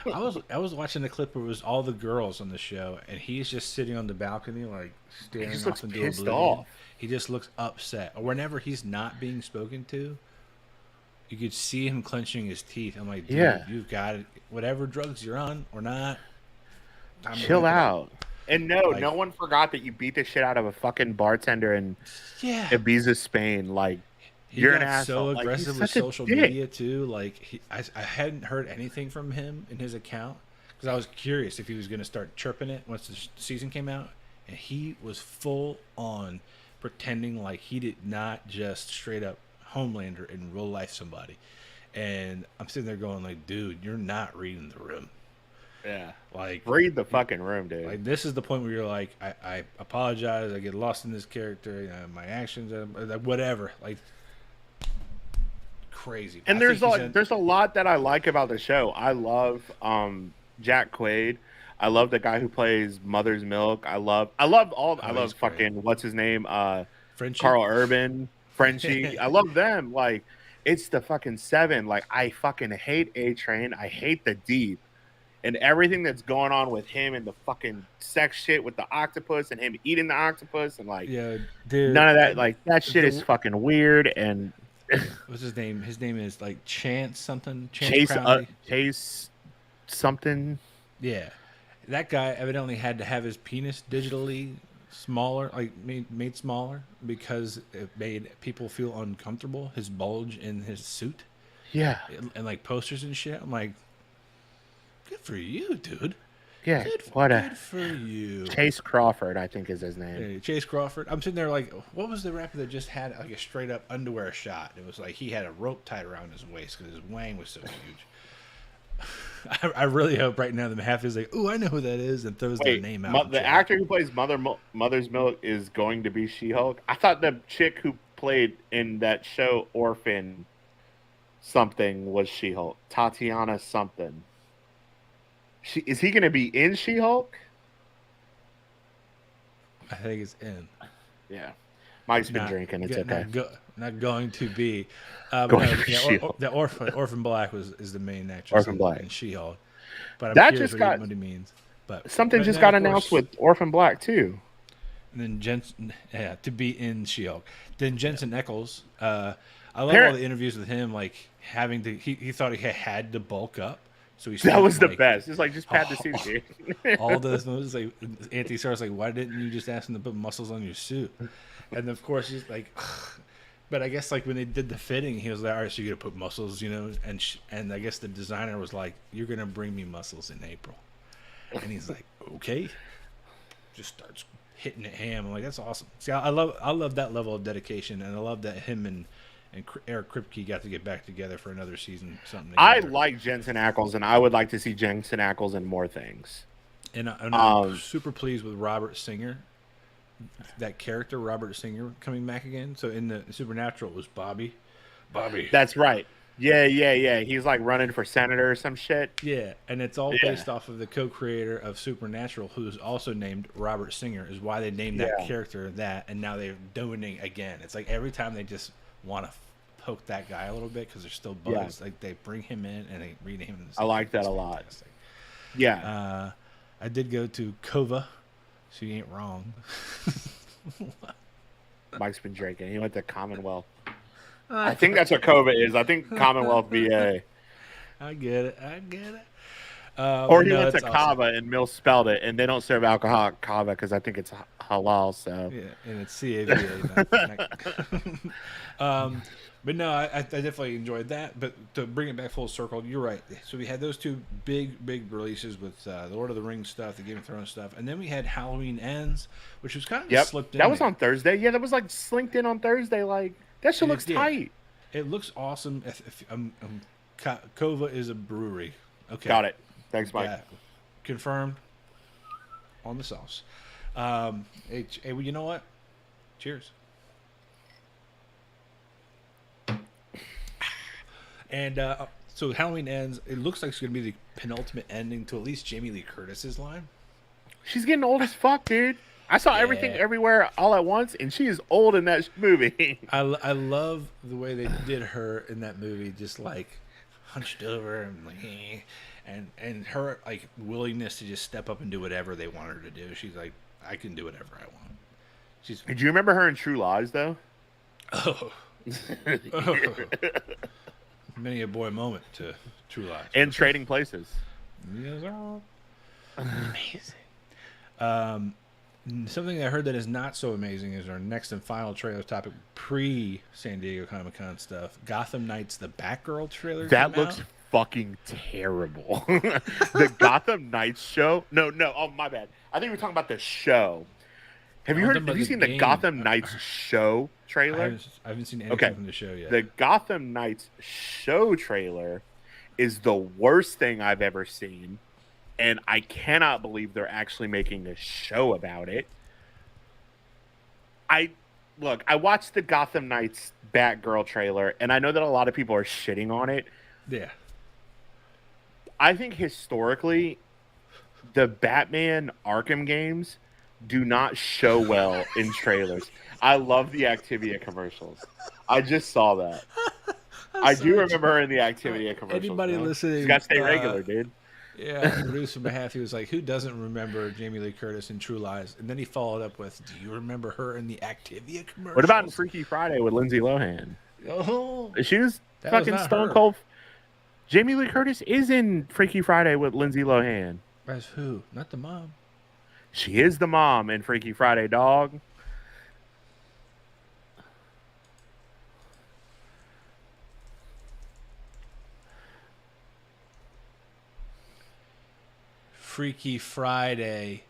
S1: I was watching the clip where it was all the girls on the show, and he's just sitting on the balcony, like staring off into oblivion. He just looks upset. Or whenever he's not being spoken to, you could see him clenching his teeth. I'm like, dude, you've got it. Whatever drugs you're on or not,
S2: chill out. And no one forgot that you beat the shit out of a fucking bartender in Ibiza, Spain. Like, you're an asshole.
S1: So aggressive with social media too. Like, I hadn't heard anything from him in his account because I was curious if he was going to start chirping it once the season came out, and he was full on pretending like he did not just straight up Homelander in real life somebody. And I'm sitting there going like, dude, you're not reading the room.
S2: Yeah.
S1: Like,
S2: read the fucking room, dude.
S1: Like, this is the point where you're like, I apologize. I get lost in this character. My actions, whatever. Like, crazy.
S2: And there's a lot that I like about the show. I love Jack Quaid. I love the guy who plays Mother's Milk. I love fucking what's his name?
S1: Frenchie.
S2: Carl Urban, Frenchie. I love them. Like, it's the fucking 7. Like, I fucking hate A-Train. I hate the Deep. And everything that's going on with him and the fucking sex shit with the octopus and him eating the octopus and like,
S1: dude,
S2: none of that. Like, that shit is fucking weird. And
S1: what's his name? His name is like Chance something.
S2: Chase something.
S1: Yeah, that guy evidently had to have his penis digitally smaller, like made smaller because it made people feel uncomfortable. His bulge in his suit.
S2: Yeah,
S1: and like posters and shit. I'm like, good for you, dude.
S2: Yeah,
S1: good for you.
S2: Chase Crawford, I think is his name.
S1: Yeah, Chase Crawford. I'm sitting there like, what was the rapper that just had like a straight up underwear shot? It was like he had a rope tied around his waist because his wang was so huge. I really hope right now the half is like, ooh, I know who that is, and throws their name out.
S2: The actor who plays Mother's Milk is going to be She-Hulk. I thought the chick who played in that show Orphan something was She-Hulk. Tatiana something. Is he going to be in She-Hulk?
S1: I think it's in.
S2: Yeah. Mike's been drinking. It's okay.
S1: Not going to be. The Orphan Black is the main actress.
S2: Orphan Black.
S1: And She-Hulk. But I'm
S2: that
S1: curious
S2: just got
S1: what he means. But
S2: something just got announced with Orphan Black too.
S1: And then Jensen, to be in She-Hulk. Then Jensen Ackles. I love all the interviews with him. Like having to, he thought he had to bulk up. So
S2: that was the best. It's like just pad the suit, dude.
S1: All those movies, like Anthony Starr's like, why didn't you just ask him to put muscles on your suit? And of course he's like, ugh. But I guess like when they did the fitting, he was like, all right, so you're gonna put muscles, you know? And I guess the designer was like, you're gonna bring me muscles in April. And he's like, okay. Just starts hitting it ham. I'm like, that's awesome. See, I love that level of dedication, and I love that him and Eric Kripke got to get back together for another season. Something.
S2: I like Jensen Ackles, and I would like to see Jensen Ackles in more things.
S1: And I'm super pleased with Robert Singer. That character, Robert Singer, coming back again. So in the Supernatural, it was Bobby.
S2: That's right. Yeah. He's like running for senator or some shit.
S1: Yeah, and it's all based off of the co-creator of Supernatural, who's also named Robert Singer, is why they named that character that, and now they're doing it again. It's like every time they just want to poke that guy a little bit because they're still bugs. Like they bring him in and they rename him.
S2: I like that a lot. Yeah.
S1: I did go to Kova, so you ain't wrong.
S2: Mike's been drinking. He went to Commonwealth. I think that's what Kova is. I think Commonwealth VA.
S1: I get it.
S2: Or he went to Kava and misspelled it, and they don't serve alcohol at Kava because I think it's halal, so
S1: Yeah, and it's CAVA. But no, I definitely enjoyed that. But to bring it back full circle, you're right. So we had those two big releases with the Lord of the Rings stuff, the Game of Thrones stuff, and then we had Halloween Ends, which was kind of just slipped in.
S2: That was
S1: there.
S2: on Thursday. Yeah, that was like slinked in on Thursday. Like that shit looks tight.
S1: It looks awesome. Kova is a brewery. Okay,
S2: got it. Thanks, Mike.
S1: Yeah. Confirmed on the sauce. Hey, well, you know what? Cheers. And so Halloween Ends. It looks like it's going to be the penultimate ending to at least Jamie Lee Curtis's line.
S2: She's getting old as fuck, dude. I saw Everything Everywhere All at Once, and she is old in that movie.
S1: I love the way they did her in that movie, just like hunched over and like, and her like willingness to just step up and do whatever they want her to do. She's like, I can do whatever I want.
S2: Do you remember her in True Lies though?
S1: Oh. Many a boy moment to True Lies.
S2: And Trading Places.
S1: Yes, amazing. Something I heard that is not so amazing is our next and final trailer topic pre-San Diego Comic-Con stuff. Gotham Knights, the Batgirl trailer.
S2: That looks fucking terrible. The Gotham Knights show? No. Oh, my bad. I think we're talking about the show. Have you seen the Gotham Knights show trailer?
S1: I haven't seen anything from the show yet.
S2: The Gotham Knights show trailer is the worst thing I've ever seen, and I cannot believe they're actually making a show about it. I watched the Gotham Knights Batgirl trailer, and I know that a lot of people are shitting on it.
S1: Yeah.
S2: I think historically, the Batman Arkham games do not show well in trailers. I love the Activia commercials. I just saw that. I do remember her in the Activia commercials.
S1: Anybody listening?
S2: You got to stay regular, dude.
S1: Yeah, the producer behalf, he was like, who doesn't remember Jamie Lee Curtis in True Lies? And then he followed up with, do you remember her in the Activia commercials?
S2: What about in Freaky Friday with Lindsay Lohan?
S1: Oh,
S2: she was fucking stone cold. Jamie Lee Curtis is in Freaky Friday with Lindsay Lohan.
S1: As who? Not the mom.
S2: She is the mom in Freaky Friday, dog.
S1: Freaky Friday.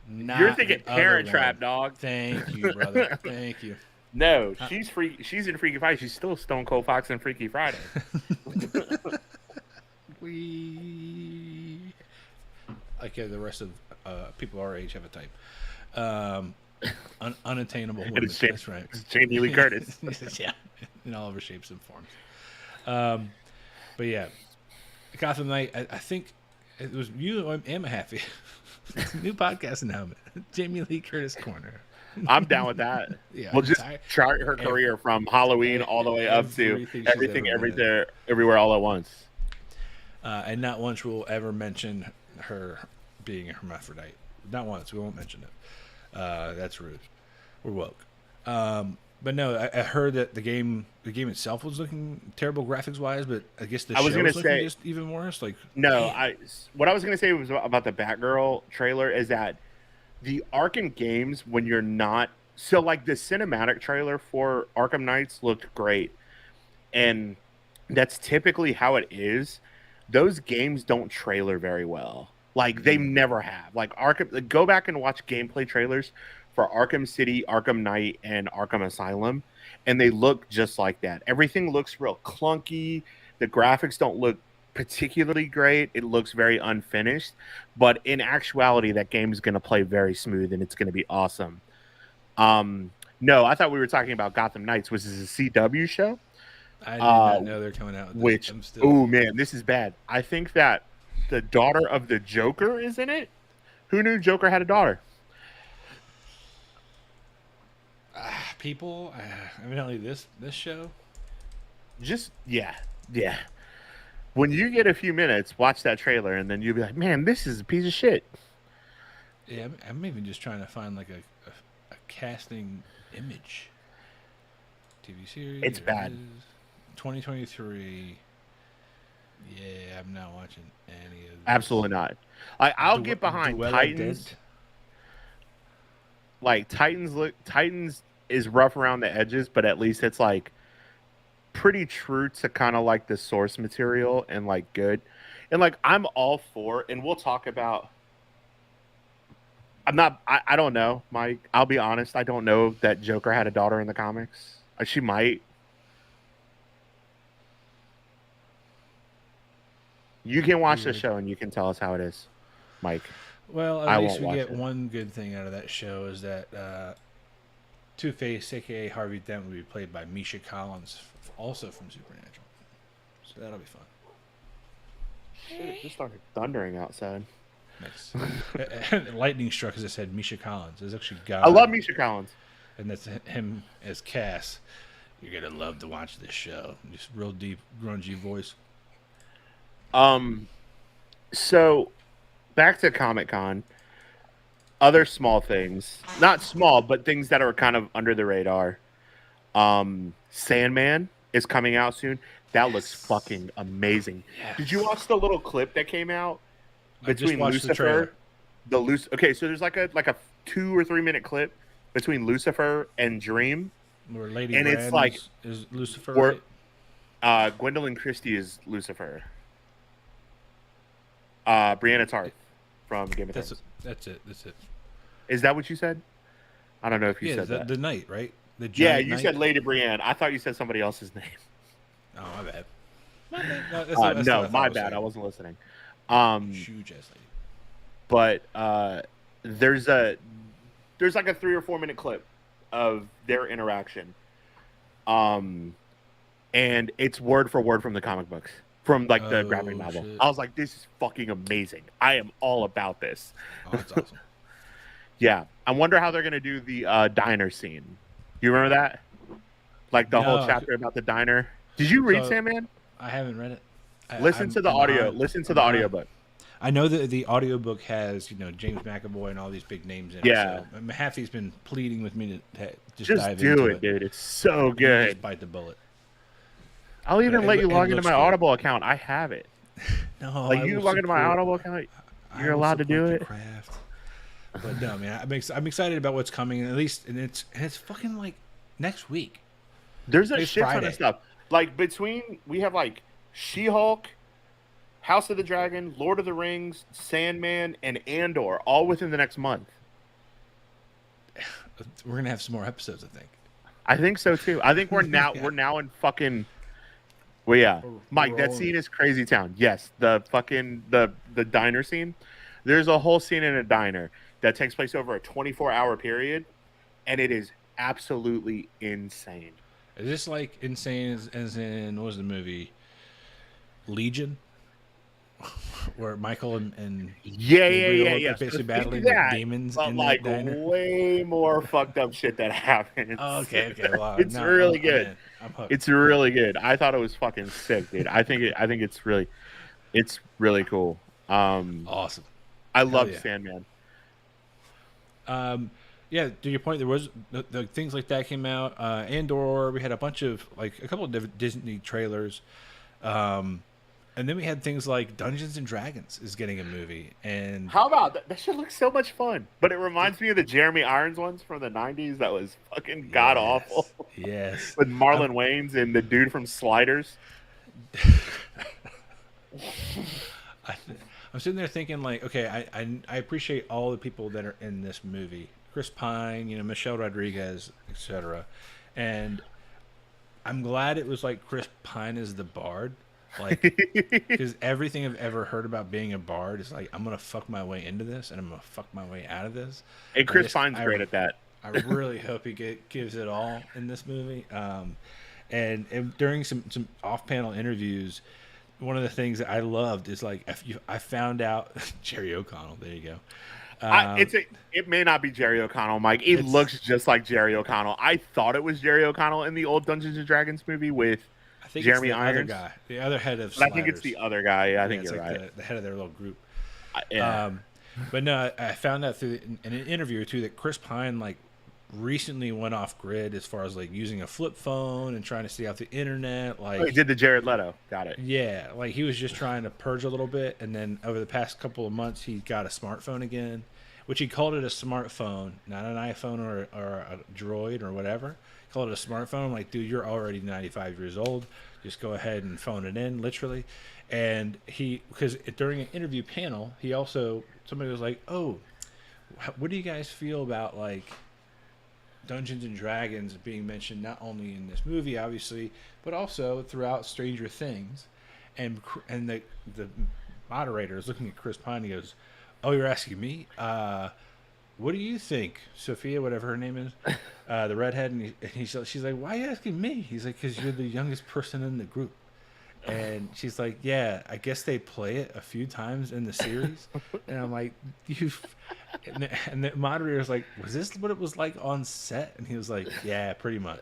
S2: You're thinking Parent Trap, dog.
S1: Thank you, brother. Thank you.
S2: No, she's She's in Freaky Friday. She's still Stone Cold Fox in Freaky Friday.
S1: Okay, the rest of people our age have a type. Unattainable woman. That's right.
S2: It's Jamie Lee Curtis.
S1: Yeah, in all of her shapes and forms. But yeah, Gotham Knight. I think it was you. I'm happy. New podcast announcement. Jamie Lee Curtis corner.
S2: I'm down with that.
S1: Yeah,
S2: we'll just chart her career from Halloween all the way up to everything, everywhere, all at once.
S1: And not once we'll ever mention her being a hermaphrodite. Not once. We won't mention it. That's rude. We're woke. But no, I heard that the game itself was looking terrible graphics wise, but I guess the show was looking just even worse. Like
S2: what I was gonna say was about the Batgirl trailer is that the Arkham games, when you're not like the cinematic trailer for Arkham Knights looked great, and that's typically how it is. Those games don't trailer very well. Like they never have. Like Arkham, go back and watch gameplay trailers for Arkham City, Arkham Knight, and Arkham Asylum, and they look just like that. Everything looks real clunky. The graphics don't look particularly great. It looks very unfinished, but in actuality, that game is going to play very smooth and it's going to be awesome. No, I thought we were talking about Gotham Knights, which is a CW show.
S1: I did not know they're coming out with this.
S2: Oh man, this is bad. I think that the daughter of the Joker is in it. Who knew Joker had a daughter?
S1: People, evidently this show.
S2: Just yeah. When you get a few minutes, watch that trailer, and then you'll be like, "Man, this is a piece of shit."
S1: Yeah, I'm even just trying to find like a casting image. TV series.
S2: It's bad.
S1: 2023. Yeah, I'm not watching any of this.
S2: Absolutely not. I'll get behind Titans. like Titans is rough around the edges, but at least it's like pretty true to kind of like the source material and like good. And like I'm all for, and we'll talk about. I don't know, Mike. I'll be honest. I don't know that Joker had a daughter in the comics. She might. You can watch the show and you can tell us how it is, Mike.
S1: Well, at least we get one good thing out of that show is that Two-Face, aka Harvey Dent, will be played by Misha Collins, also from Supernatural. So that'll be fun.
S2: Shit, it just started thundering outside.
S1: Nice. Lightning struck as I said Misha Collins. It's actually God.
S2: I love Misha Collins.
S1: And that's him as Cass. You're gonna love to watch this show. Just real deep, grungy voice.
S2: So back to Comic-Con. Other small things. Not small, but things that are kind of under the radar. Sandman is coming out soon. That looks fucking amazing. Yes. Did you watch the little clip that came out between Lucifer? Okay, so there's like a 2 or 3 minute clip between Lucifer and Dream.
S1: Where Lady
S2: and
S1: Brand
S2: it's like
S1: is Lucifer. Right?
S2: Gwendolyn Christie is Lucifer. Brianna Tarth from Game of Thrones.
S1: That's it.
S2: Is that what you said? I don't know if you said that.
S1: The knight, right?
S2: You said Lady Brienne. I thought you said somebody else's name.
S1: Oh, my bad.
S2: No, my bad. I wasn't listening.
S1: Huge ass lady.
S2: But there's like a 3 or 4 minute clip of their interaction. And it's word for word from the comic books. From like the graphic novel. Shit. I was like, this is fucking amazing. I am all about this.
S1: Oh, that's awesome.
S2: Yeah. I wonder how they're going to do the diner scene. You remember that? Like the whole chapter about the diner. Did you read Sandman?
S1: I haven't read it.
S2: Listen to the audiobook.
S1: I know that the audiobook has, James McAvoy and all these big names in it.
S2: Yeah.
S1: So Mahaffey's been pleading with me to
S2: just
S1: dive
S2: do
S1: into
S2: it, dude. It's so good.
S1: Just bite the bullet.
S2: I'll even let you log into my Audible account. I have it.
S1: No,
S2: like you log into my Audible account, you're allowed to do it.
S1: Craft. But no, man, I'm excited about what's coming. At least, and it's fucking like next week.
S2: There's a shit ton of stuff. Like we have like She-Hulk, House of the Dragon, Lord of the Rings, Sandman, and Andor, all within the next month.
S1: We're gonna have some more episodes, I think.
S2: I think so too. I think we're now in fucking. Well, yeah, Mike, that scene is crazy town. Yes, the fucking the diner scene. There's a whole scene in a diner that takes place over a 24-hour period, and it is absolutely insane.
S1: Is this like insane as in what was the movie Legion, where Michael and
S2: yeah,
S1: basically battling the demons,
S2: but
S1: in
S2: like
S1: that diner?
S2: way more fucked up shit that happens.
S1: Oh, okay. Well,
S2: it's really good.
S1: I'm hooked.
S2: It's really good. I thought it was fucking sick, dude. I think it's really cool.
S1: Awesome.
S2: I love Sandman.
S1: Yeah, to your point, there was the things like that came out. Andor, we had a bunch of a couple of Disney trailers, and then we had things like Dungeons and Dragons is getting a movie. And
S2: how about that? That shit looks so much fun. But it reminds me of the Jeremy Irons ones from the '90s. That was fucking god awful.
S1: Yes,
S2: with Marlon Wayans and the dude from Sliders.
S1: I'm sitting there thinking, like, okay, I appreciate all the people that are in this movie. Chris Pine, Michelle Rodriguez, etc. And I'm glad it was like Chris Pine is the bard. Like, because everything I've ever heard about being a bard is like, I'm going to fuck my way into this and I'm going to fuck my way out of this.
S2: And Chris Pine's great at that.
S1: I really hope he gives it all in this movie. And during some off-panel interviews, one of the things that I loved is like I found out Jerry O'Connell. There you go.
S2: It may not be Jerry O'Connell, Mike. It looks just like Jerry O'Connell. I thought it was Jerry O'Connell in the old Dungeons and Dragons movie with Jeremy Irons.
S1: Other guy, the other head of.
S2: But I think it's the other guy. Yeah, I think you're
S1: right. The head of their little group.
S2: Yeah.
S1: But no, I found out in an interview or two that Chris Pine recently went off grid as far as using a flip phone and trying to stay off the internet.
S2: He did the Jared Leto. Got it.
S1: Yeah, he was just trying to purge a little bit, and then over the past couple of months, he got a smartphone again, which he called it a smartphone, not an iPhone or a Droid or whatever. He called it a smartphone. I'm like, dude, you're already 95 years old. Just go ahead and phone it in, literally. And because during an interview panel, somebody was like, oh, what do you guys feel about like Dungeons and Dragons being mentioned not only in this movie, obviously, but also throughout Stranger Things? And the moderator is looking at Chris Pine. He goes, "Oh, you're asking me? What do you think, Sophia, whatever her name is, the redhead?" And she's like, "Why are you asking me?" He's like, "Because you're the youngest person in the group." And she's like, "Yeah, I guess they play it a few times in the series." And I'm like, and the moderator's like, "Was this what it was like on set?" And he was like, "Yeah, pretty much."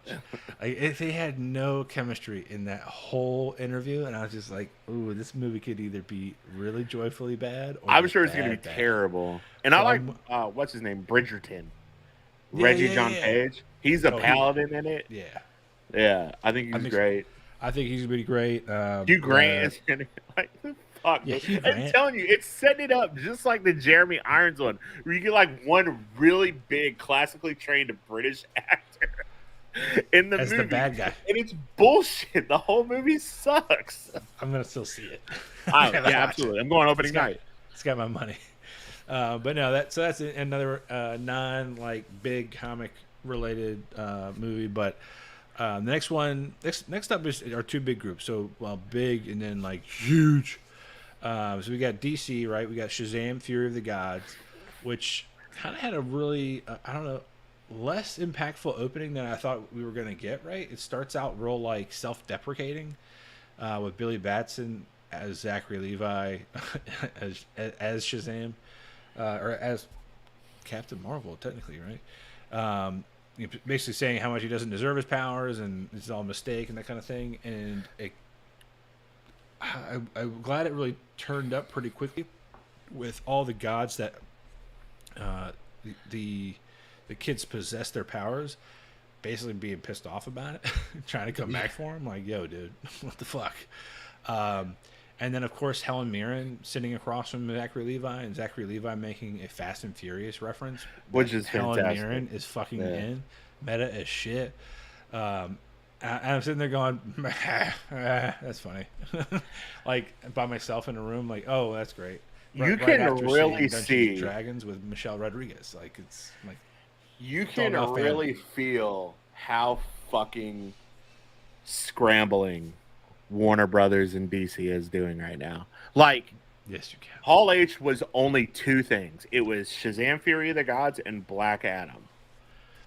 S1: Like, they had no chemistry in that whole interview, and I was just like, "Ooh, this movie could either be really joyfully bad, or
S2: I'm sure it's going to be
S1: bad.
S2: terrible." And
S1: So
S2: I like what's his name, Bridgerton,
S1: Yeah,
S2: Reggie
S1: yeah,
S2: John
S1: yeah.
S2: Page. He's a paladin in it.
S1: Yeah,
S2: Yeah, I think he's great.
S1: I think he's gonna be great.
S2: Hugh Grant is in it. Like, fuck.
S1: Yeah, Hugh
S2: I'm
S1: Grant.
S2: telling you, it's setting it up just like the Jeremy Irons one, where you get like one really big, classically trained British actor in the
S1: As
S2: movie,
S1: the bad guy.
S2: and it's bullshit. The whole movie sucks.
S1: I'm gonna still see it.
S2: Yeah, absolutely. I'm going opening night.
S1: It's got my money. But no, that's another non like big comic related movie. But the next up are two big groups. So big and then like huge. So we got DC, right? We got Shazam: Fury of the Gods, which kind of had a really less impactful opening than I thought we were gonna get. Right? It starts out real like self-deprecating with Billy Batson as Zachary Levi as Shazam, or as Captain Marvel, technically, right? Basically saying how much he doesn't deserve his powers and it's all a mistake and that kind of thing. And I'm glad it really turned up pretty quickly with all the gods that the kids possess their powers, basically being pissed off about it, trying to come back for him. Like, yo, dude, what the fuck? And then, of course, Helen Mirren sitting across from Zachary Levi, and Zachary Levi making a Fast and Furious reference,
S2: which is
S1: Helen
S2: fantastic.
S1: Mirren is fucking in meta as shit. I'm sitting there going, that's funny. Like by myself in a room, like, oh, that's great.
S2: You can really see
S1: Dragons with Michelle Rodriguez. Like it's like
S2: you can really feel how fucking scrambling Warner Brothers and DC is doing right now. Like,
S1: yes, you can.
S2: Hall H was only two things. It was Shazam: Fury of the Gods and Black Adam.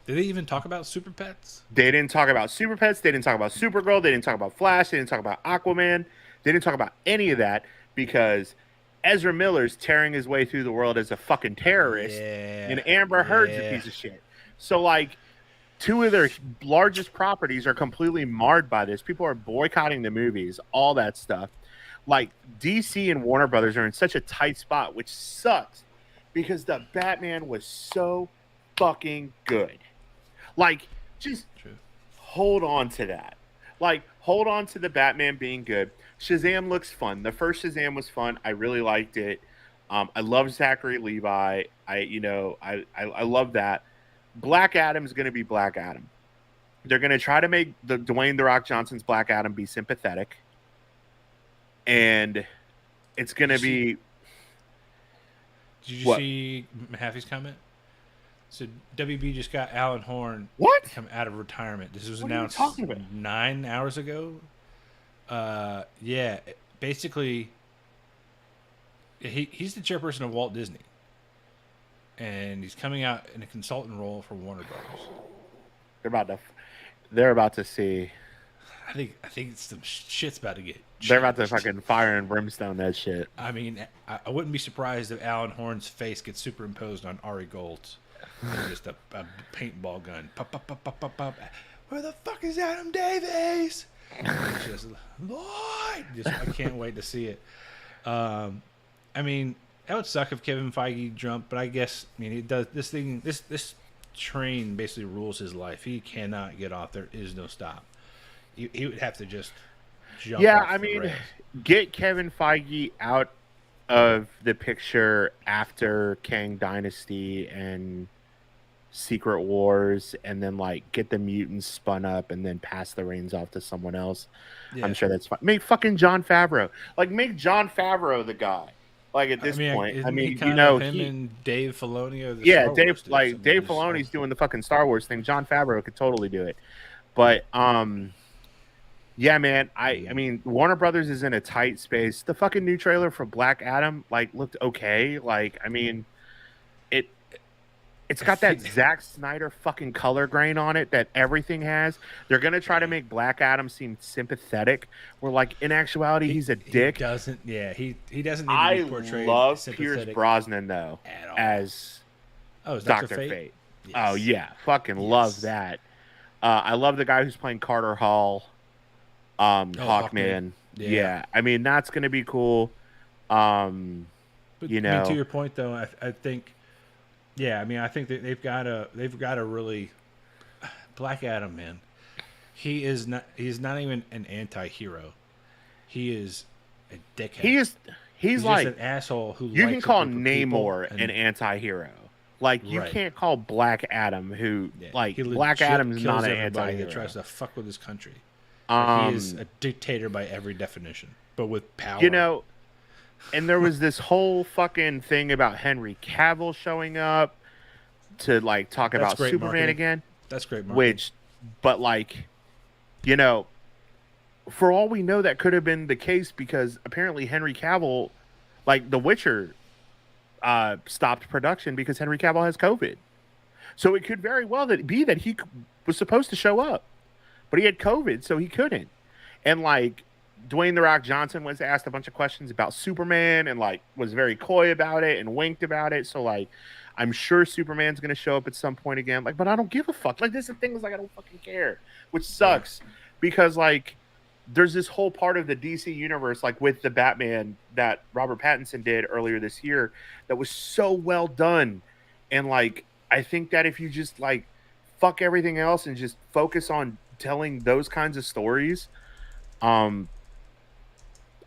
S1: Did they even talk about Super Pets?
S2: They didn't talk about Super Pets. They didn't talk about Supergirl. They didn't talk about Flash. They didn't talk about Aquaman. They didn't talk about any of that because Ezra Miller's tearing his way through the world as a fucking terrorist, and Amber Heard's a piece of shit. So, like, two of their largest properties are completely marred by this. People are boycotting the movies, all that stuff. Like, DC and Warner Brothers are in such a tight spot, which sucks because the Batman was so fucking good. Like, just hold on to that. Like, hold on to the Batman being good. Shazam looks fun. The first Shazam was fun. I really liked it. I love Zachary Levi. I love that. Black Adam is going to be Black Adam. They're going to try to make the Dwayne "The Rock" Johnson's Black Adam be sympathetic. And it's going to be...
S1: Did you see Mahaffey's comment? So WB just got Alan Horn come out of retirement. This was announced 9 hours ago. Yeah, basically, he's the chairperson of Walt Disney, and he's coming out in a consultant role for Warner Brothers.
S2: They're about to see.
S1: I think some shit's about to get.
S2: They're about to fucking fire and brimstone that shit.
S1: I mean, I wouldn't be surprised if Alan Horn's face gets superimposed on Ari Gold's. Just a paintball gun. Pop, pop, pop, pop, pop, pop. Where the fuck is Adam Davies? Just, Lord! I can't wait to see it. I mean, that would suck if Kevin Feige jumped, but I guess he does this thing. This train basically rules his life. He cannot get off. There is no stop. He would have to just jump.
S2: Yeah, I mean, get Kevin Feige out of the picture after Kang Dynasty and Secret Wars, and then like get the mutants spun up and then pass the reins off to someone else.
S1: Yeah.
S2: I'm sure that's fine. Make fucking Jon Favreau. Like, make Jon Favreau the guy. Like, at this point, I mean,
S1: you know, him and Dave Filoni are the Star Wars
S2: Dave,
S1: dudes.
S2: like Dave Filoni's doing the fucking Star Wars thing. Jon Favreau could totally do it. But yeah, man. I mean, Warner Brothers is in a tight space. The fucking new trailer for Black Adam like looked okay. Like, I mean, it's got that Zack Snyder fucking color grain on it that everything has. They're gonna try to make Black Adam seem sympathetic, where like in actuality he's a dick.
S1: He doesn't need to be portrayed.
S2: I love Pierce Brosnan though as Dr. Fate. Yes. Oh yeah, fucking love that. I love the guy who's playing Carter Hall, Hawkman. Yeah, I mean that's gonna be cool. But, you know,
S1: I mean, to your point though, I think. Yeah, I mean, I think that they've got to really Black Adam, man. He's not even an anti-hero. He is a dickhead. He's
S2: like
S1: just an asshole who
S2: you can call Namor an anti-hero. Like you can't call Black Adam Black Adam's not an anti-hero.
S1: That tries to fuck with his country. He is a dictator by every definition, but with power.
S2: You know. And there was this whole fucking thing about Henry Cavill showing up to like talk about Superman
S1: marketing.
S2: Again.
S1: That's great marketing.
S2: But like, you know, for all we know, that could have been the case because apparently Henry Cavill, like The Witcher, stopped production because Henry Cavill has COVID. So it could very well be that he was supposed to show up, but he had COVID, so he couldn't. And like, Dwayne "The Rock" Johnson was asked a bunch of questions about Superman and like was very coy about it and winked about it. So like, I'm sure Superman's gonna show up at some point again. Like, but I don't give a fuck. Like, this thing is like I don't fucking care, which sucks because like there's this whole part of the DC universe like with the Batman that Robert Pattinson did earlier this year that was so well done, and like I think that if you just like fuck everything else and just focus on telling those kinds of stories,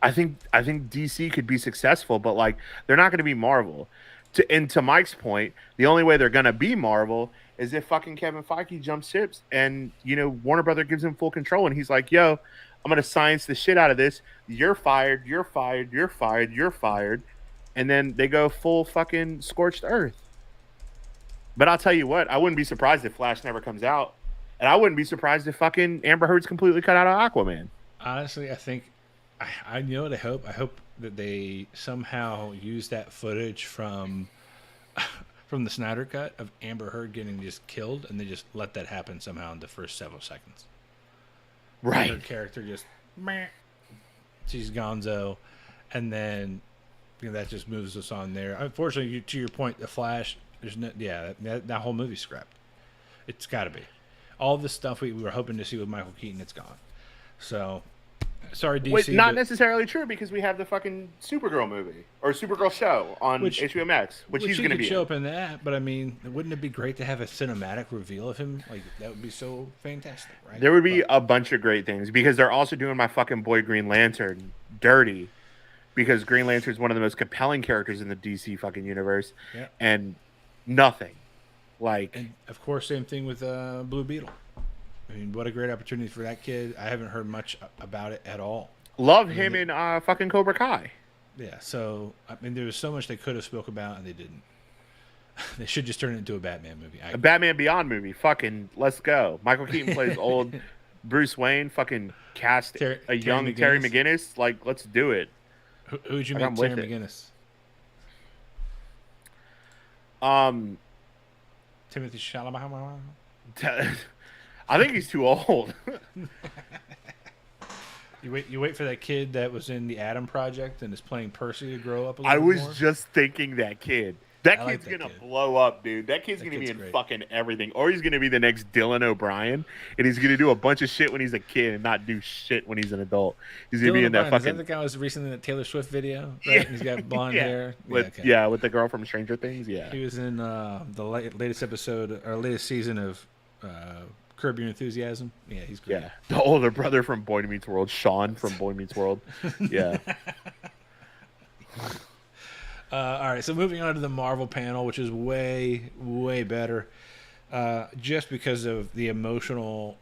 S2: I think DC could be successful, but like they're not going to be Marvel. To Mike's point, the only way they're going to be Marvel is if fucking Kevin Feige jumps ships and you know Warner Brother gives him full control and he's like, "Yo, I'm going to science the shit out of this. You're fired. You're fired. You're fired. You're fired," and then they go full fucking scorched earth. But I'll tell you what, I wouldn't be surprised if Flash never comes out, and I wouldn't be surprised if fucking Amber Heard's completely cut out of Aquaman.
S1: Honestly, I think. I know what I hope. I hope that they somehow use that footage from the Snyder Cut of Amber Heard getting just killed, and they just let that happen somehow in the first several seconds.
S2: Right.
S1: Her character just, meh, she's gonzo, and then that just moves us on there. Unfortunately, to your point, the Flash, there's no, that whole movie's scrapped. It's got to be. All this stuff we were hoping to see with Michael Keaton, it's gone. So. Sorry, DC.
S2: Wait, not necessarily true because we have the fucking Supergirl movie or Supergirl show on HBO Max, which he's going to be.
S1: Show up in that, but I mean, wouldn't it be great to have a cinematic reveal of him? Like that would be so fantastic, right?
S2: There would be a bunch of great things because they're also doing my fucking boy Green Lantern dirty because Green Lantern is one of the most compelling characters in the DC fucking universe, and nothing like.
S1: And of course, same thing with Blue Beetle. I mean, what a great opportunity for that kid. I haven't heard much about it at all.
S2: Love him in fucking Cobra Kai.
S1: Yeah, so, I mean, there was so much they could have spoke about, and they didn't. They should just turn it into a Batman movie.
S2: A Batman Beyond movie. Fucking, let's go. Michael Keaton plays old Bruce Wayne. Fucking cast a young Terry McGinnis. Like, let's do it.
S1: Who'd you make Terry McGinnis? Timothy Chalamet?
S2: I think he's too old.
S1: You wait for that kid that was in the Adam Project and is playing Percy to grow up a little
S2: I was
S1: more.
S2: just thinking that kid. That kid's going to blow up, dude. That kid's going to be in fucking everything. Or he's going to be the next Dylan O'Brien, and he's going to do a bunch of shit when he's a kid and not do shit when he's an adult. He's going to be in that fucking...
S1: Is that the guy who was recently in the Taylor Swift video? Right? Yeah. He's got blonde hair.
S2: With the girl from Stranger Things, yeah.
S1: He was in the latest episode, or latest season of Curb Your Enthusiasm. Yeah, he's great.
S2: Yeah, the older brother from Boy Meets World, Sean from Boy Meets World. Yeah.
S1: All right, so moving on to the Marvel panel, which is way, way better, just because of the emotional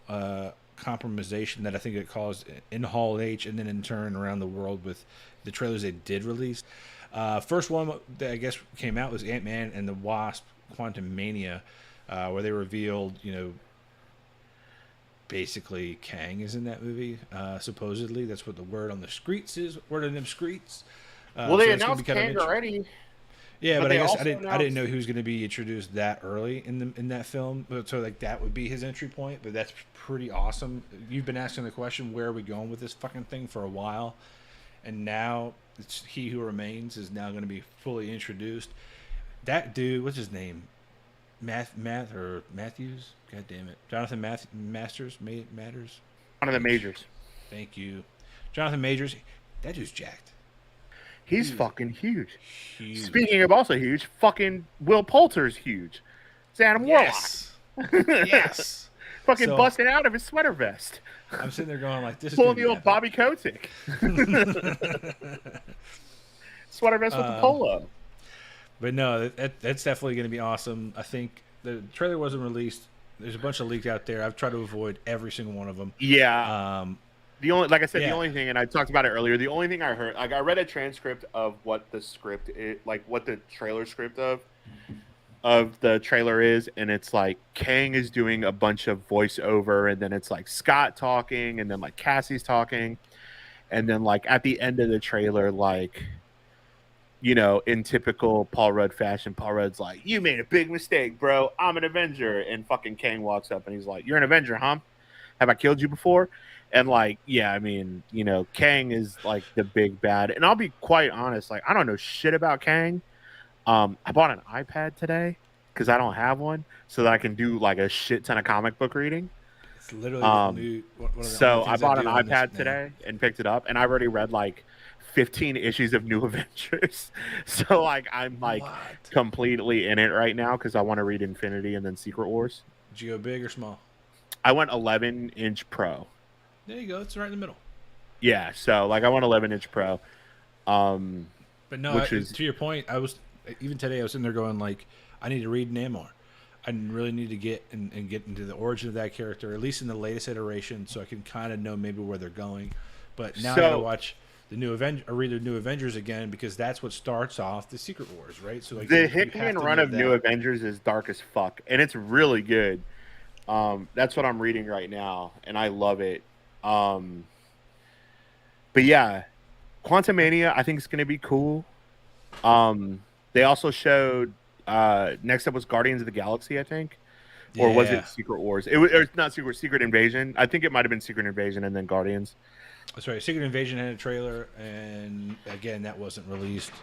S1: compromisation that I think it caused in Hall H, and then in turn around the world with the trailers they did release. First one that I guess came out was Ant-Man and the Wasp Quantumania, where they revealed, basically Kang is in that movie. Supposedly, that's what the word on the streets is. Word on them streets.
S2: Well, they announced Kang already.
S1: Yeah, but I guess I didn't
S2: announced...
S1: know he was going to be introduced that early in that film. So like that would be his entry point. But that's pretty awesome. You've been asking the question, where are we going with this fucking thing for a while, and now it's He Who Remains is now going to be fully introduced. That dude, what's his name? Matthews? God damn it, Jonathan Matters.
S2: One of the majors.
S1: Thank you, Jonathan Majors. That dude's jacked.
S2: He's fucking huge. Speaking of also huge, fucking Will Poulter's huge. It's Adam Warlock.
S1: Yes.
S2: Fucking busting out of his sweater vest.
S1: I'm sitting there going like, this is
S2: pulling the old Bobby Kotick. Sweater vest with the polo.
S1: But no, that's definitely going to be awesome. I think the trailer wasn't released. There's a bunch of leaks out there. I've tried to avoid every single one of them.
S2: Yeah. The only, like I said, the only thing, and I talked about it earlier, the only thing I heard, like I read a transcript of what the script is, like what the trailer script of the trailer is, and it's like Kang is doing a bunch of voiceover, and then it's like Scott talking, and then like Cassie's talking, and then like at the end of the trailer, like, in typical Paul Rudd fashion, Paul Rudd's like, "You made a big mistake, bro. I'm an Avenger," and fucking Kang walks up and he's like, "You're an Avenger, huh? Have I killed you before?" And like, yeah, I mean, Kang is like the big bad. And I'll be quite honest, like I don't know shit about Kang. I bought an iPad today because I don't have one, so that I can do like a shit ton of comic book reading.
S1: It's literally the new.
S2: So I bought an iPad today and picked it up, and I already read like 15 issues of New Avengers. So like I'm like completely in it right now because I want to read Infinity and then Secret Wars.
S1: Did you go big or small?
S2: I went 11-inch Pro.
S1: There you go. It's right in the middle.
S2: Yeah, so like I want 11-inch Pro.
S1: But no, to your point, even today I was sitting there going like, I need to read Namor. I really need to get into the origin of that character, at least in the latest iteration, so I can kind of know maybe where they're going. But now I gotta watch the new read the New Avengers again, because that's what starts off the Secret Wars, right? So like
S2: the Hickman run of New Avengers is dark as fuck, and it's really good. That's what I'm reading right now, and I love it. But yeah, Quantumania, I think it's going to be cool. They also showed, next up was Guardians of the Galaxy, I think. Yeah. Or was it Secret Wars? It was not Secret Invasion. I think it might have been Secret Invasion and then Guardians.
S1: That's right. Secret Invasion had a trailer, and again, that wasn't released.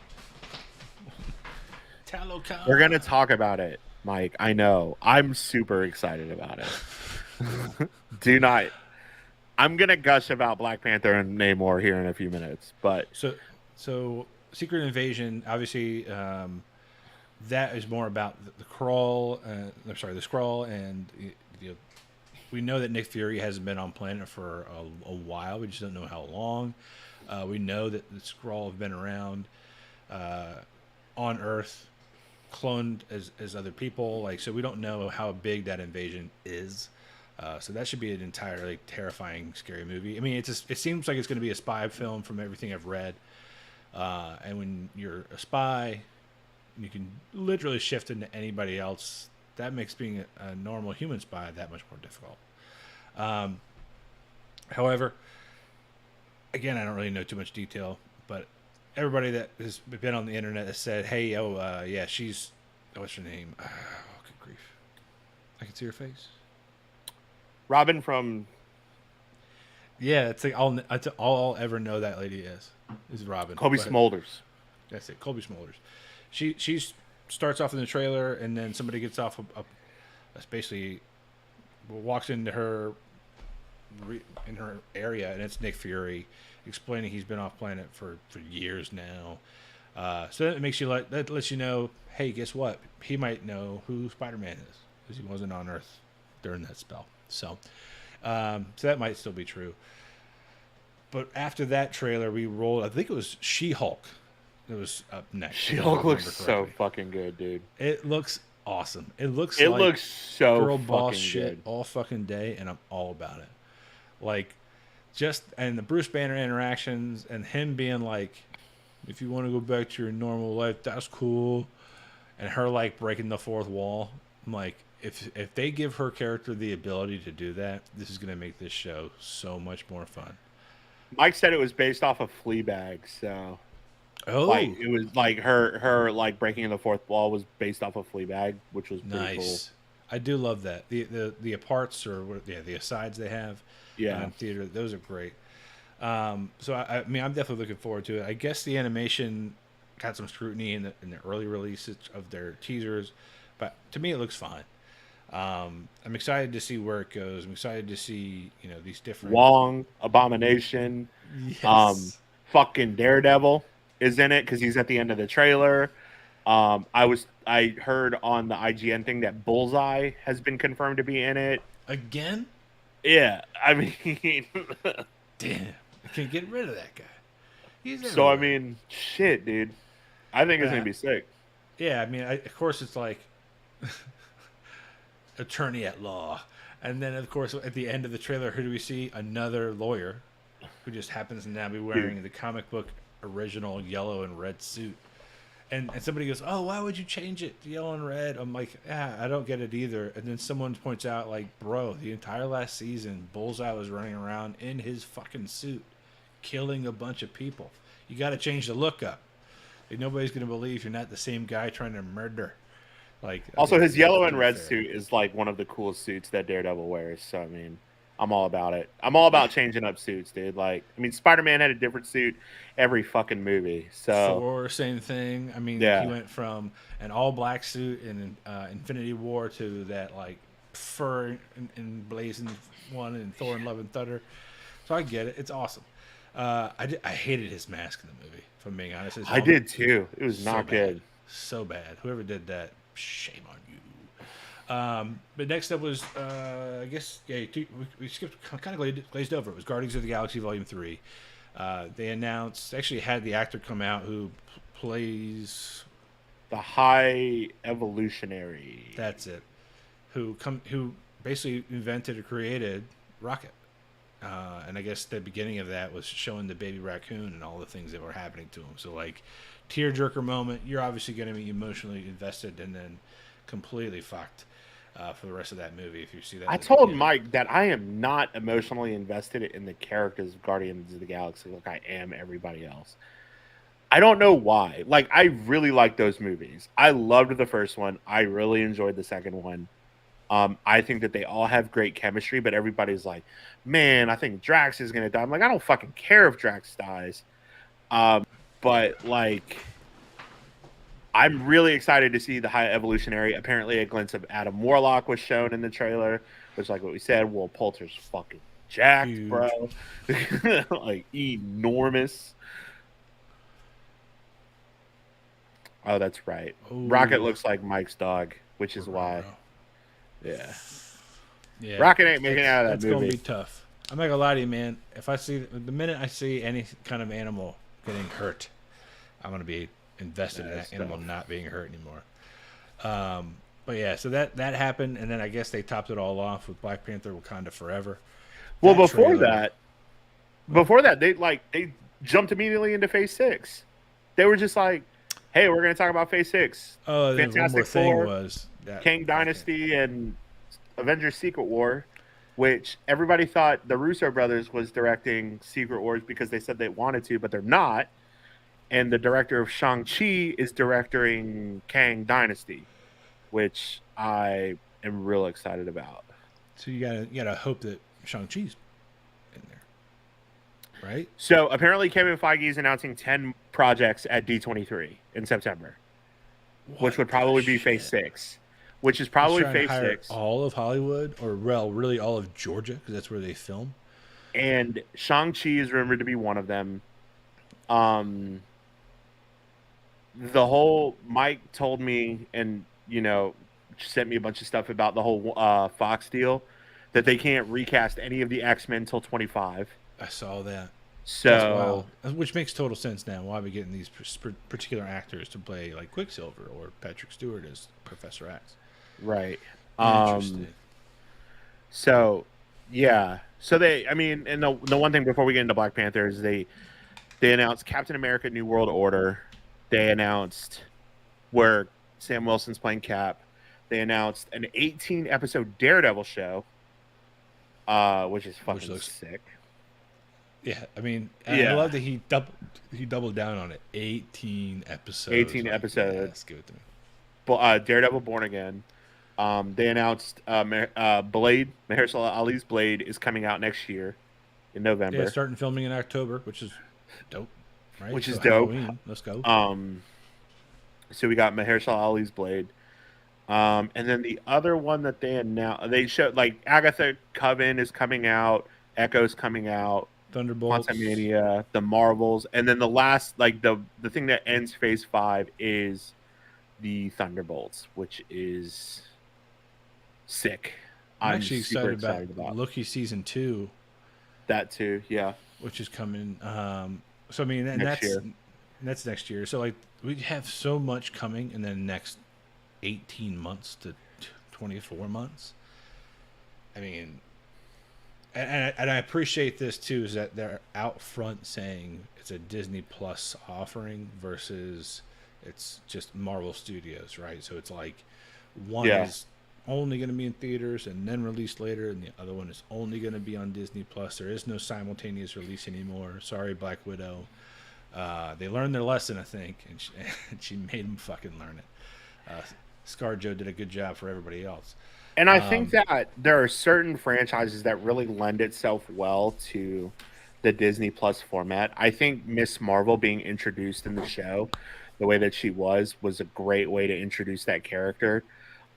S1: Talokan.
S2: We're going to talk about it, Mike. I know. I'm super excited about it. I'm gonna gush about Black Panther and Namor here in a few minutes, but
S1: so Secret Invasion, obviously, that is more about the Skrull. The Skrull, and we know that Nick Fury hasn't been on planet for a while. We just don't know how long. We know that the Skrull have been around on Earth, cloned as other people. So we don't know how big that invasion is. So that should be an entirely terrifying, scary movie. I mean, it seems like it's going to be a spy film from everything I've read. And when you're a spy, you can literally shift into anybody else. That makes being a normal human spy that much more difficult. However, again, I don't really know too much detail, but everybody that has been on the internet has said, "Hey, yeah, she's what's her name? Oh, good grief! I can see her face."
S2: Robin from...
S1: Yeah, it's like all I'll ever know that lady is Robin.
S2: Colby Smulders.
S1: That's it, Colby Smulders. She starts off in the trailer, and then somebody gets off basically walks into her in her area, and it's Nick Fury explaining he's been off planet for years now. So that makes that lets you know, hey, guess what? He might know who Spider-Man is, because he wasn't on Earth during that spell. So that might still be true. But after that trailer, we rolled, I think it was She-Hulk It was up next.
S2: She-Hulk looks so fucking good, dude.
S1: It looks awesome. It looks
S2: so
S1: girl boss
S2: fucking
S1: shit
S2: good.
S1: all fucking day, and I'm all about it. Like, and the Bruce Banner interactions and him being like, if you want to go back to your normal life, that's cool. And her like breaking the fourth wall. I'm like, if they give her character the ability to do that, this is gonna make this show so much more fun.
S2: Mike said it was based off of Fleabag, so like it was like her like breaking the fourth wall was based off of Fleabag, which was pretty cool.
S1: I do love that. The aparts or the asides they have in theater, those are great. So I mean, I'm definitely looking forward to it. I guess the animation got some scrutiny in the early releases of their teasers, but to me it looks fine. I'm excited to see where it goes. I'm excited to see these different
S2: Wong, Abomination, fucking Daredevil is in it because he's at the end of the trailer. I heard on the IGN thing that Bullseye has been confirmed to be in it
S1: again.
S2: Yeah, I mean,
S1: damn, I can't get rid of that guy.
S2: So I mean, shit, dude. I think it's gonna be sick.
S1: Yeah, I mean, of course it's like attorney at law, and then of course at the end of the trailer, who do we see? Another lawyer who just happens to now be wearing the comic book original yellow and red suit. And somebody goes, oh, why would you change it to yellow and red? I'm like, I don't get it either. And then someone points out, like, bro, the entire last season, Bullseye was running around in his fucking suit, killing a bunch of people. You got to change the look up. Like, nobody's going to believe you're not the same guy trying to murder. Like,
S2: also, his yellow and red suit is like one of the coolest suits that Daredevil wears. So I mean, I'm all about it. I'm all about changing up suits, dude. Like, I mean, Spider-Man had a different suit every fucking movie. So
S1: Thor, same thing. I mean, he went from an all-black suit in Infinity War to that, like, fur and blazing one in Thor and Love and Thunder. So I get it. It's awesome. I hated his mask in the movie, if I'm being honest.
S2: I did, too. It was not good.
S1: So bad. Whoever did that, shame on you. But next up was, I guess, we skipped, kind of glazed over. It was Guardians of the Galaxy Volume 3. They actually had the actor come out who plays
S2: the High Evolutionary.
S1: That's it. Who basically invented or created Rocket. And I guess the beginning of that was showing the baby raccoon and all the things that were happening to him. So, like, tearjerker moment. You're obviously going to be emotionally invested and then completely fucked for the rest of that movie if you see that.
S2: I told Mike that I am not emotionally invested in the characters of Guardians of the Galaxy like I am everybody else. I don't know why. Like, I really like those movies. I loved the first one. I really enjoyed the second one. I think that they all have great chemistry, but everybody's like, man, I think Drax is going to die. I'm like, I don't fucking care if Drax dies. But, like, I'm really excited to see the High Evolutionary. Apparently, a glimpse of Adam Warlock was shown in the trailer, which, like what we said, Will Poulter's fucking jacked, huge, bro. Like, enormous. Oh, that's right. Ooh. Rocket looks like Mike's dog, which is why. Yeah. Rocket ain't making it out of that movie.
S1: It's going to be tough. I'm not going to lie to you, man. If I see, the minute I see any kind of animal getting hurt, I'm going to be invested in that animal not being hurt anymore. But yeah, so that happened, and then I guess they topped it all off with Black Panther: Wakanda Forever.
S2: Well, before that, they jumped immediately into Phase 6. They were just like, "Hey, we're going to talk about Phase 6."
S1: Oh, Fantastic Four was
S2: Kang Dynasty and Avengers: Secret War, which everybody thought the Russo brothers was directing Secret Wars because they said they wanted to, but they're not. And the director of Shang-Chi is directing Kang Dynasty, which I am real excited about.
S1: So you gotta hope that Shang-Chi's in there, right?
S2: So apparently Kevin Feige is announcing 10 projects at D23 in September, which would probably be Phase 6. Which is probably Phase 6.
S1: All of Hollywood, or well, really all of Georgia, because that's where they film.
S2: And Shang-Chi is rumored to be one of them. The whole Mike told me, and sent me a bunch of stuff about the whole Fox deal, that they can't recast any of the X-Men until 25.
S1: I saw that. That's
S2: So
S1: wild. Which makes total sense now. Why are we getting these particular actors to play like Quicksilver or Patrick Stewart as Professor X?
S2: right.
S1: Interesting.
S2: So yeah. So they, I mean, and the one thing before we get into Black Panther is they announced Captain America: New World Order. They announced where Sam Wilson's playing Cap. They announced an 18 episode Daredevil show, which is fucking
S1: looks
S2: sick.
S1: Yeah, I mean, I
S2: Yeah.
S1: love that he doubled down on it. 18 episodes.
S2: 18 episodes.
S1: Yes, give it to me.
S2: Daredevil Born Again. They announced Blade, Mahershala Ali's Blade, is coming out next year in November.
S1: Yeah, starting filming in October, which is dope, right?
S2: Which is dope.
S1: Halloween. Let's go.
S2: So we got Mahershala Ali's Blade. And then the other one that they announced, they showed like Agatha Coven is coming out, Echo's coming out,
S1: Thunderbolts,
S2: Quantumania, the Marvels, and then the last, like the thing that ends Phase 5 is the Thunderbolts, which is sick.
S1: I'm actually super excited about Loki season 2.
S2: That too, yeah.
S1: Which is coming. So I mean, and that's next year. So like we have so much coming in the next 18 months to 24 months. I mean, and I appreciate this too, is that they're out front saying it's a Disney Plus offering versus it's just Marvel Studios, right? So it's like one is only going to be in theaters and then released later, and the other one is only going to be on Disney Plus. There is no simultaneous release anymore. Sorry, Black Widow. They learned their lesson, I think, and she made them fucking learn it. ScarJo did a good job for everybody else.
S2: And I think that there are certain franchises that really lend itself well to the Disney Plus format. I think Miss Marvel being introduced in the show, the way that she was a great way to introduce that character.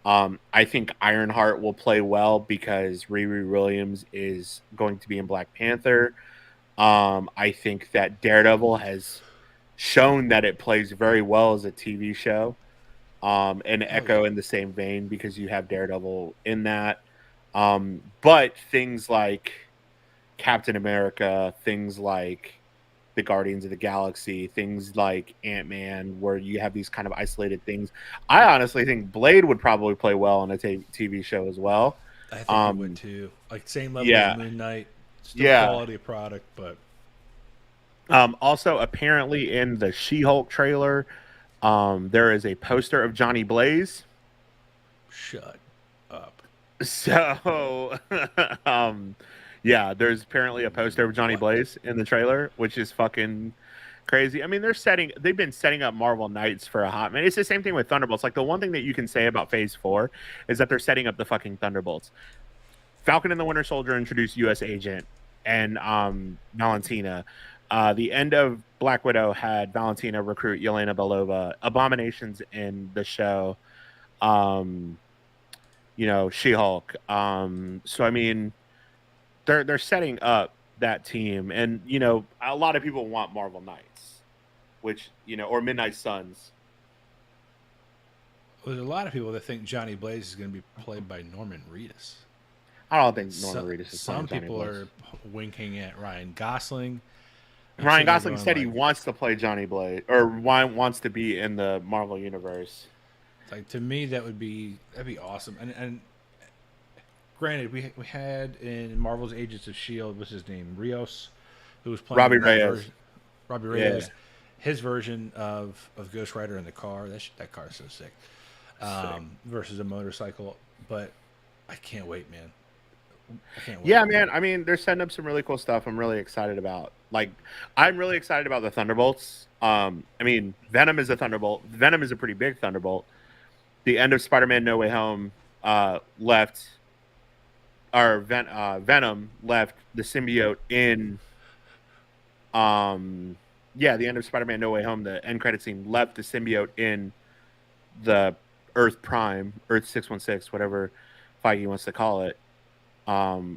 S2: I think Ironheart will play well because Riri Williams is going to be in Black Panther. I think that Daredevil has shown that it plays very well as a TV show. And Echo in the same vein because you have Daredevil in that. But things like Captain America, things like the Guardians of the Galaxy, things like Ant-Man, where you have these kind of isolated things. I honestly think Blade would probably play well on a TV show as well.
S1: I think it would too. Like same level as Moon Knight. Still quality of product, but
S2: also apparently in the She-Hulk trailer, there is a poster of Johnny Blaze.
S1: Shut up.
S2: So, yeah, there's apparently a poster of Johnny Blaze in the trailer, which is fucking crazy. I mean, they've been setting up Marvel Knights for a hot minute. It's the same thing with Thunderbolts. Like the one thing that you can say about Phase 4 is that they're setting up the fucking Thunderbolts. Falcon and the Winter Soldier introduced U.S. Agent and Valentina. The end of Black Widow had Valentina recruit Yelena Belova. Abominations in the show. She-Hulk. So I mean, they're setting up that team, and a lot of people want Marvel Knights, which or Midnight Suns.
S1: There's a lot of people that think Johnny Blaze is going to be played by Norman Reedus.
S2: I don't think Norman Reedus is.
S1: Some people are winking at Ryan Gosling.
S2: Ryan Gosling said he wants to play Johnny Blaze, or wants to be in the Marvel universe.
S1: Like to me, that'd be awesome. And granted, we had in Marvel's Agents of S.H.I.E.L.D., what's his name, Rios, who was playing
S2: Robbie Reyes.
S1: Robbie Reyes. Yeah. His version of Ghost Rider in the car. That car is so sick. Versus a motorcycle, but I can't wait, man.
S2: Yeah, man. I mean, they're setting up some really cool stuff. I'm really excited about. Like, I'm really excited about the Thunderbolts. I mean, Venom is a Thunderbolt. Venom is a pretty big Thunderbolt. The end of Spider-Man: No Way Home left, or Venom left the symbiote in. The end of Spider-Man: No Way Home, the end credit scene left the symbiote in the Earth Prime, Earth 616, whatever Feige wants to call it.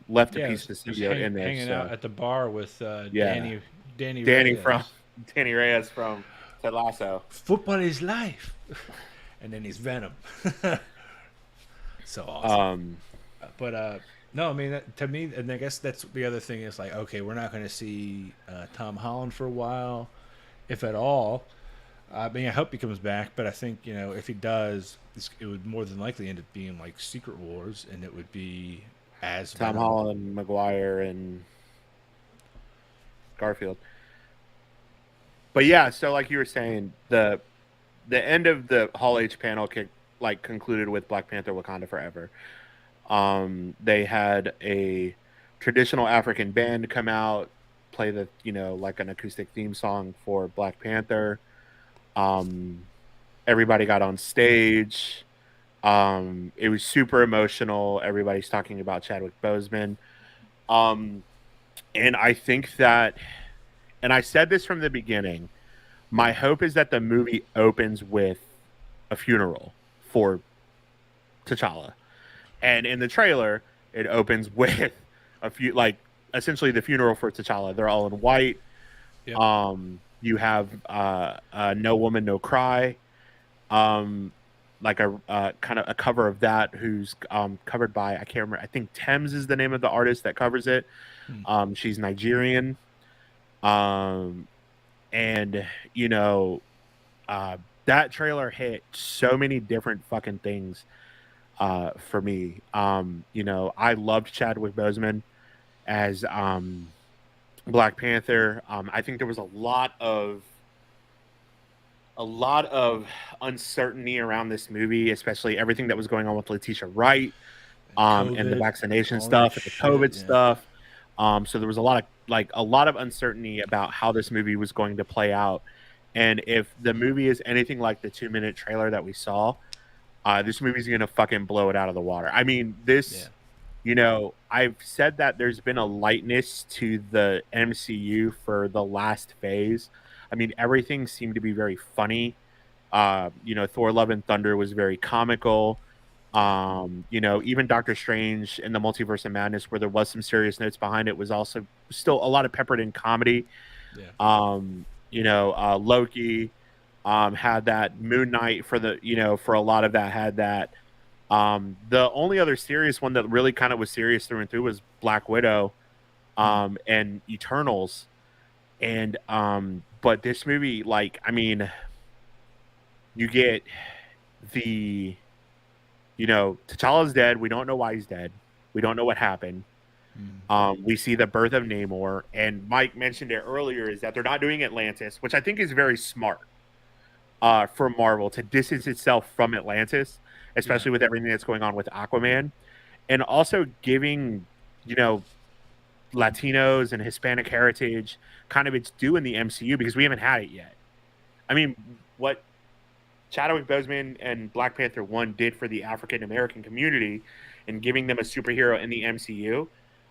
S2: Left a piece of the symbiote in there,
S1: hanging out at the bar with Danny
S2: Reyes from Ted Lasso.
S1: Football is life, and then he's Venom. So awesome. No, I mean to me, and I guess that's the other thing is like, okay, we're not going to see Tom Holland for a while, if at all. I mean, I hope he comes back, but I think if he does, it would more than likely end up being like Secret Wars, and it would be as
S2: Tom
S1: Venom.
S2: Holland, Maguire, and Garfield. But yeah, so like you were saying, the end of the Hall H panel concluded with Black Panther Wakanda Forever. They had a traditional African band come out, play the like an acoustic theme song for Black Panther. Everybody got on stage. It was super emotional. Everybody's talking about Chadwick Boseman. And I think that, and I said this from the beginning, my hope is that the movie opens with a funeral for T'Challa. And in the trailer, it opens with a few, like, essentially the funeral for T'Challa. They're all in white.
S1: Yep.
S2: You have No Woman, No Cry. Like a kind of a cover of that, who's covered by, I can't remember. I think Thames is the name of the artist that covers it. She's Nigerian. And that trailer hit so many different fucking things for me. I loved Chadwick Boseman as Black Panther. I think there was a lot of uncertainty around this movie, especially everything that was going on with Letitia Wright, and the vaccination stuff and the COVID stuff. So there was a lot of uncertainty about how this movie was going to play out. And if the movie is anything like the 2-minute trailer that we saw, this movie's going to fucking blow it out of the water. I mean, I've said that there's been a lightness to the MCU for the last phase. I mean, everything seemed to be very funny. Thor Love and Thunder was very comical. Even Doctor Strange and the Multiverse of Madness, where there was some serious notes behind it, was also still a lot of peppered in comedy. Loki had that. Moon Knight for a lot of that had that. The only other serious one that really kind of was serious through and through was Black Widow, and Eternals. And but this movie, you get the T'Challa's dead. We don't know why he's dead. We don't know what happened. We see the birth of Namor, and Mike mentioned it earlier, is that they're not doing Atlantis, which I think is very smart for Marvel to distance itself from Atlantis, especially with everything that's going on with Aquaman, and also giving Latinos and Hispanic heritage kind of its due in the MCU, because we haven't had it yet. I mean, what Chadwick Boseman and Black Panther 1 did for the African American community and giving them a superhero in the MCU.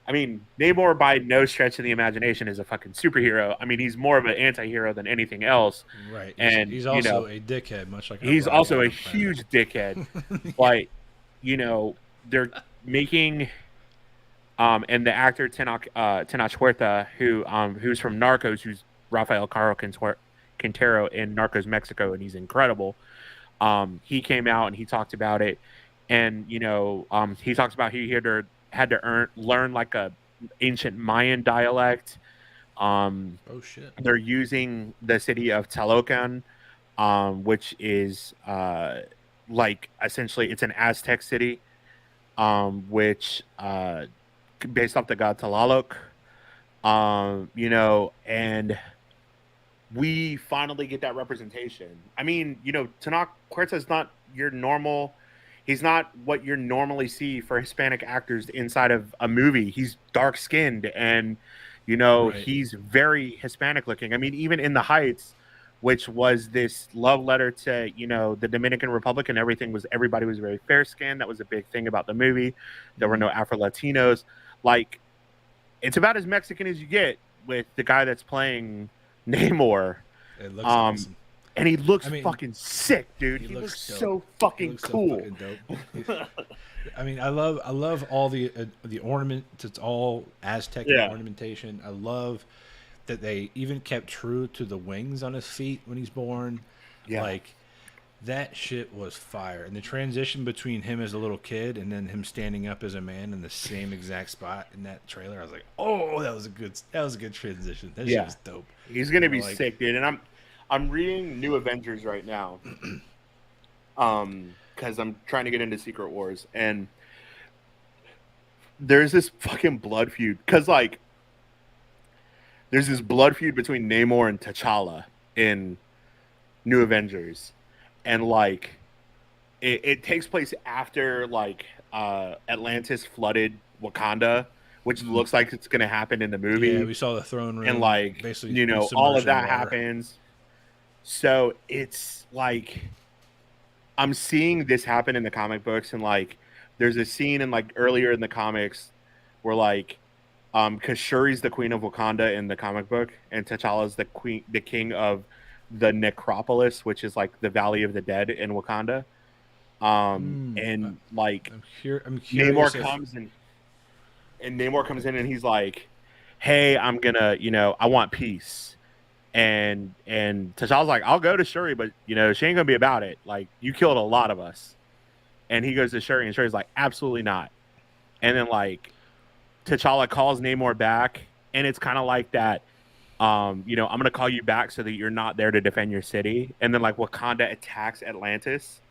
S2: I mean, Namor, by no stretch of the imagination, is a fucking superhero. I mean, he's more of an anti-hero than anything else.
S1: Right.
S2: And
S1: he's also a dickhead, much like
S2: he's also a huge dickhead. Like, they're making and the actor Tenoch Huerta, who's from Narcos, who's Rafael Caro Quintero in Narcos Mexico, and he's incredible. He came out and he talked about it, and he talks about he had to learn like a ancient Mayan dialect.
S1: Oh shit!
S2: They're using the city of Talocan, which is like essentially it's an Aztec city, which based off the god Tlaloc, and we finally get that representation. I mean, Tenoch Huerta is not your normal. He's not what you normally see for Hispanic actors inside of a movie. He's dark skinned and, right. He's very Hispanic looking. I mean, even in The Heights, which was this love letter to, the Dominican Republic, and everybody was very fair skinned. That was a big thing about the movie. There were no Afro Latinos. Like, it's about as Mexican as you get with the guy that's playing Namor.
S1: It looks awesome.
S2: And he looks fucking sick, dude. He looks so fucking cool.
S1: So fucking dope. I mean, I love all the ornaments. It's all Aztec ornamentation. I love that they even kept true to the wings on his feet when he's born. Yeah. Like, That shit was fire, and the transition between him as a little kid and then him standing up as a man in the same exact spot in that trailer, I was like, "Oh, that was a good transition. That shit was dope."
S2: He's gonna be
S1: like,
S2: sick, dude. And I'm reading New Avengers right now, because I'm trying to get into Secret Wars, and there's this fucking blood feud, because like there's this blood feud between Namor and T'Challa in New Avengers, and like it takes place after like Atlantis flooded Wakanda, which looks like it's gonna happen in the movie.
S1: Yeah, we saw the throne room,
S2: and like
S1: basically,
S2: you know, all of that happens. So it's like I'm seeing this happen in the comic books, and like there's a scene in like earlier in the comics where like because Shuri's the queen of Wakanda in the comic book, and T'Challa's the king of the Necropolis, which is like the Valley of the Dead in Wakanda. And like
S1: I'm curious
S2: Namor comes in, and Namor comes in, and he's like, "Hey, I'm gonna, you know, I want peace." And T'Challa's like, "I'll go to Shuri, but you know, she ain't gonna be about it. Like, you killed a lot of us." And he goes to Shuri, and Shuri's like, "Absolutely not." And then like T'Challa calls Namor back, and it's kind of like that. You know, I'm gonna call you back so that you're not there to defend your city. And then like Wakanda attacks Atlantis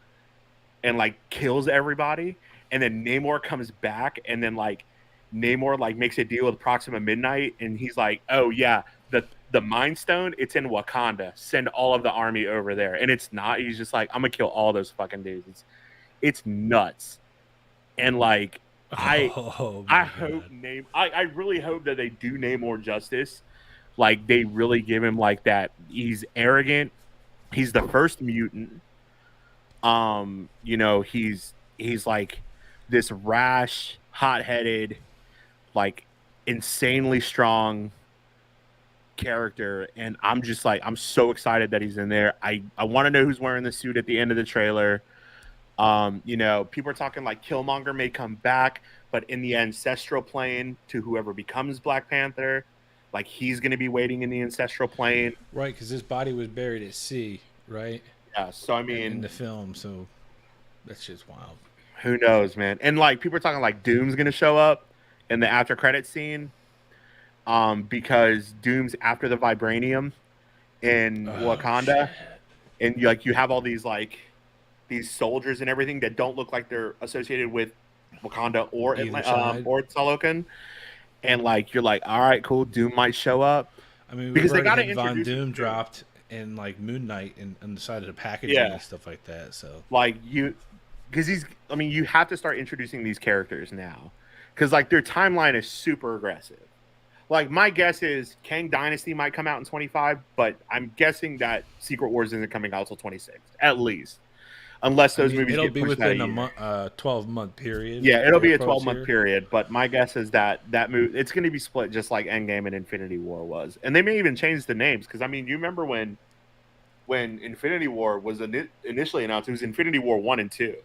S2: and like kills everybody. And then Namor comes back, and then like Namor like makes a deal with Proxima Midnight, and he's like, "Oh yeah, the Mind Stone, it's in Wakanda. Send all of the army over there." And it's not. He's just like, "I'm gonna kill all those fucking dudes." It's nuts. And like I really hope that they do Namor justice. Like they really give him like that. He's arrogant. He's the first mutant. You know, he's like this rash, hot-headed, like insanely strong character, and I'm just like, I'm so excited that he's in there. I want to know who's wearing the suit at the end of the trailer. You know, people are talking like Killmonger may come back, but in the ancestral plane to whoever becomes Black Panther, like he's going to be waiting in the ancestral plane,
S1: right? Because his body was buried at sea, right?
S2: Yeah. So I mean,
S1: in the film, so that shit's wild.
S2: Who knows, man? And like people are talking like Doom's going to show up in the after credit scene, because Doom's after the vibranium in Wakanda, shit. And like you have all these like these soldiers and everything that don't look like they're associated with Wakanda or Tsalokan. And like you're like, all right, cool, Doom might show up.
S1: I mean, because they got to Von Doom dropped and like Moon Knight and on the side of the packaging and stuff like that. So
S2: like because you have to start introducing these characters now, because like their timeline is super aggressive. Like my guess is Kang Dynasty might come out in 25, but I'm guessing that Secret Wars isn't coming out until 26 at least. Unless those movies
S1: it'll
S2: get
S1: be
S2: pushed
S1: within
S2: out
S1: a 12-month period.
S2: Yeah, it'll be a 12-month period. But my guess is that movie, it's going to be split just like Endgame and Infinity War was, and they may even change the names. Because I mean, you remember when Infinity War was initially announced, it was Infinity War 1 and 2.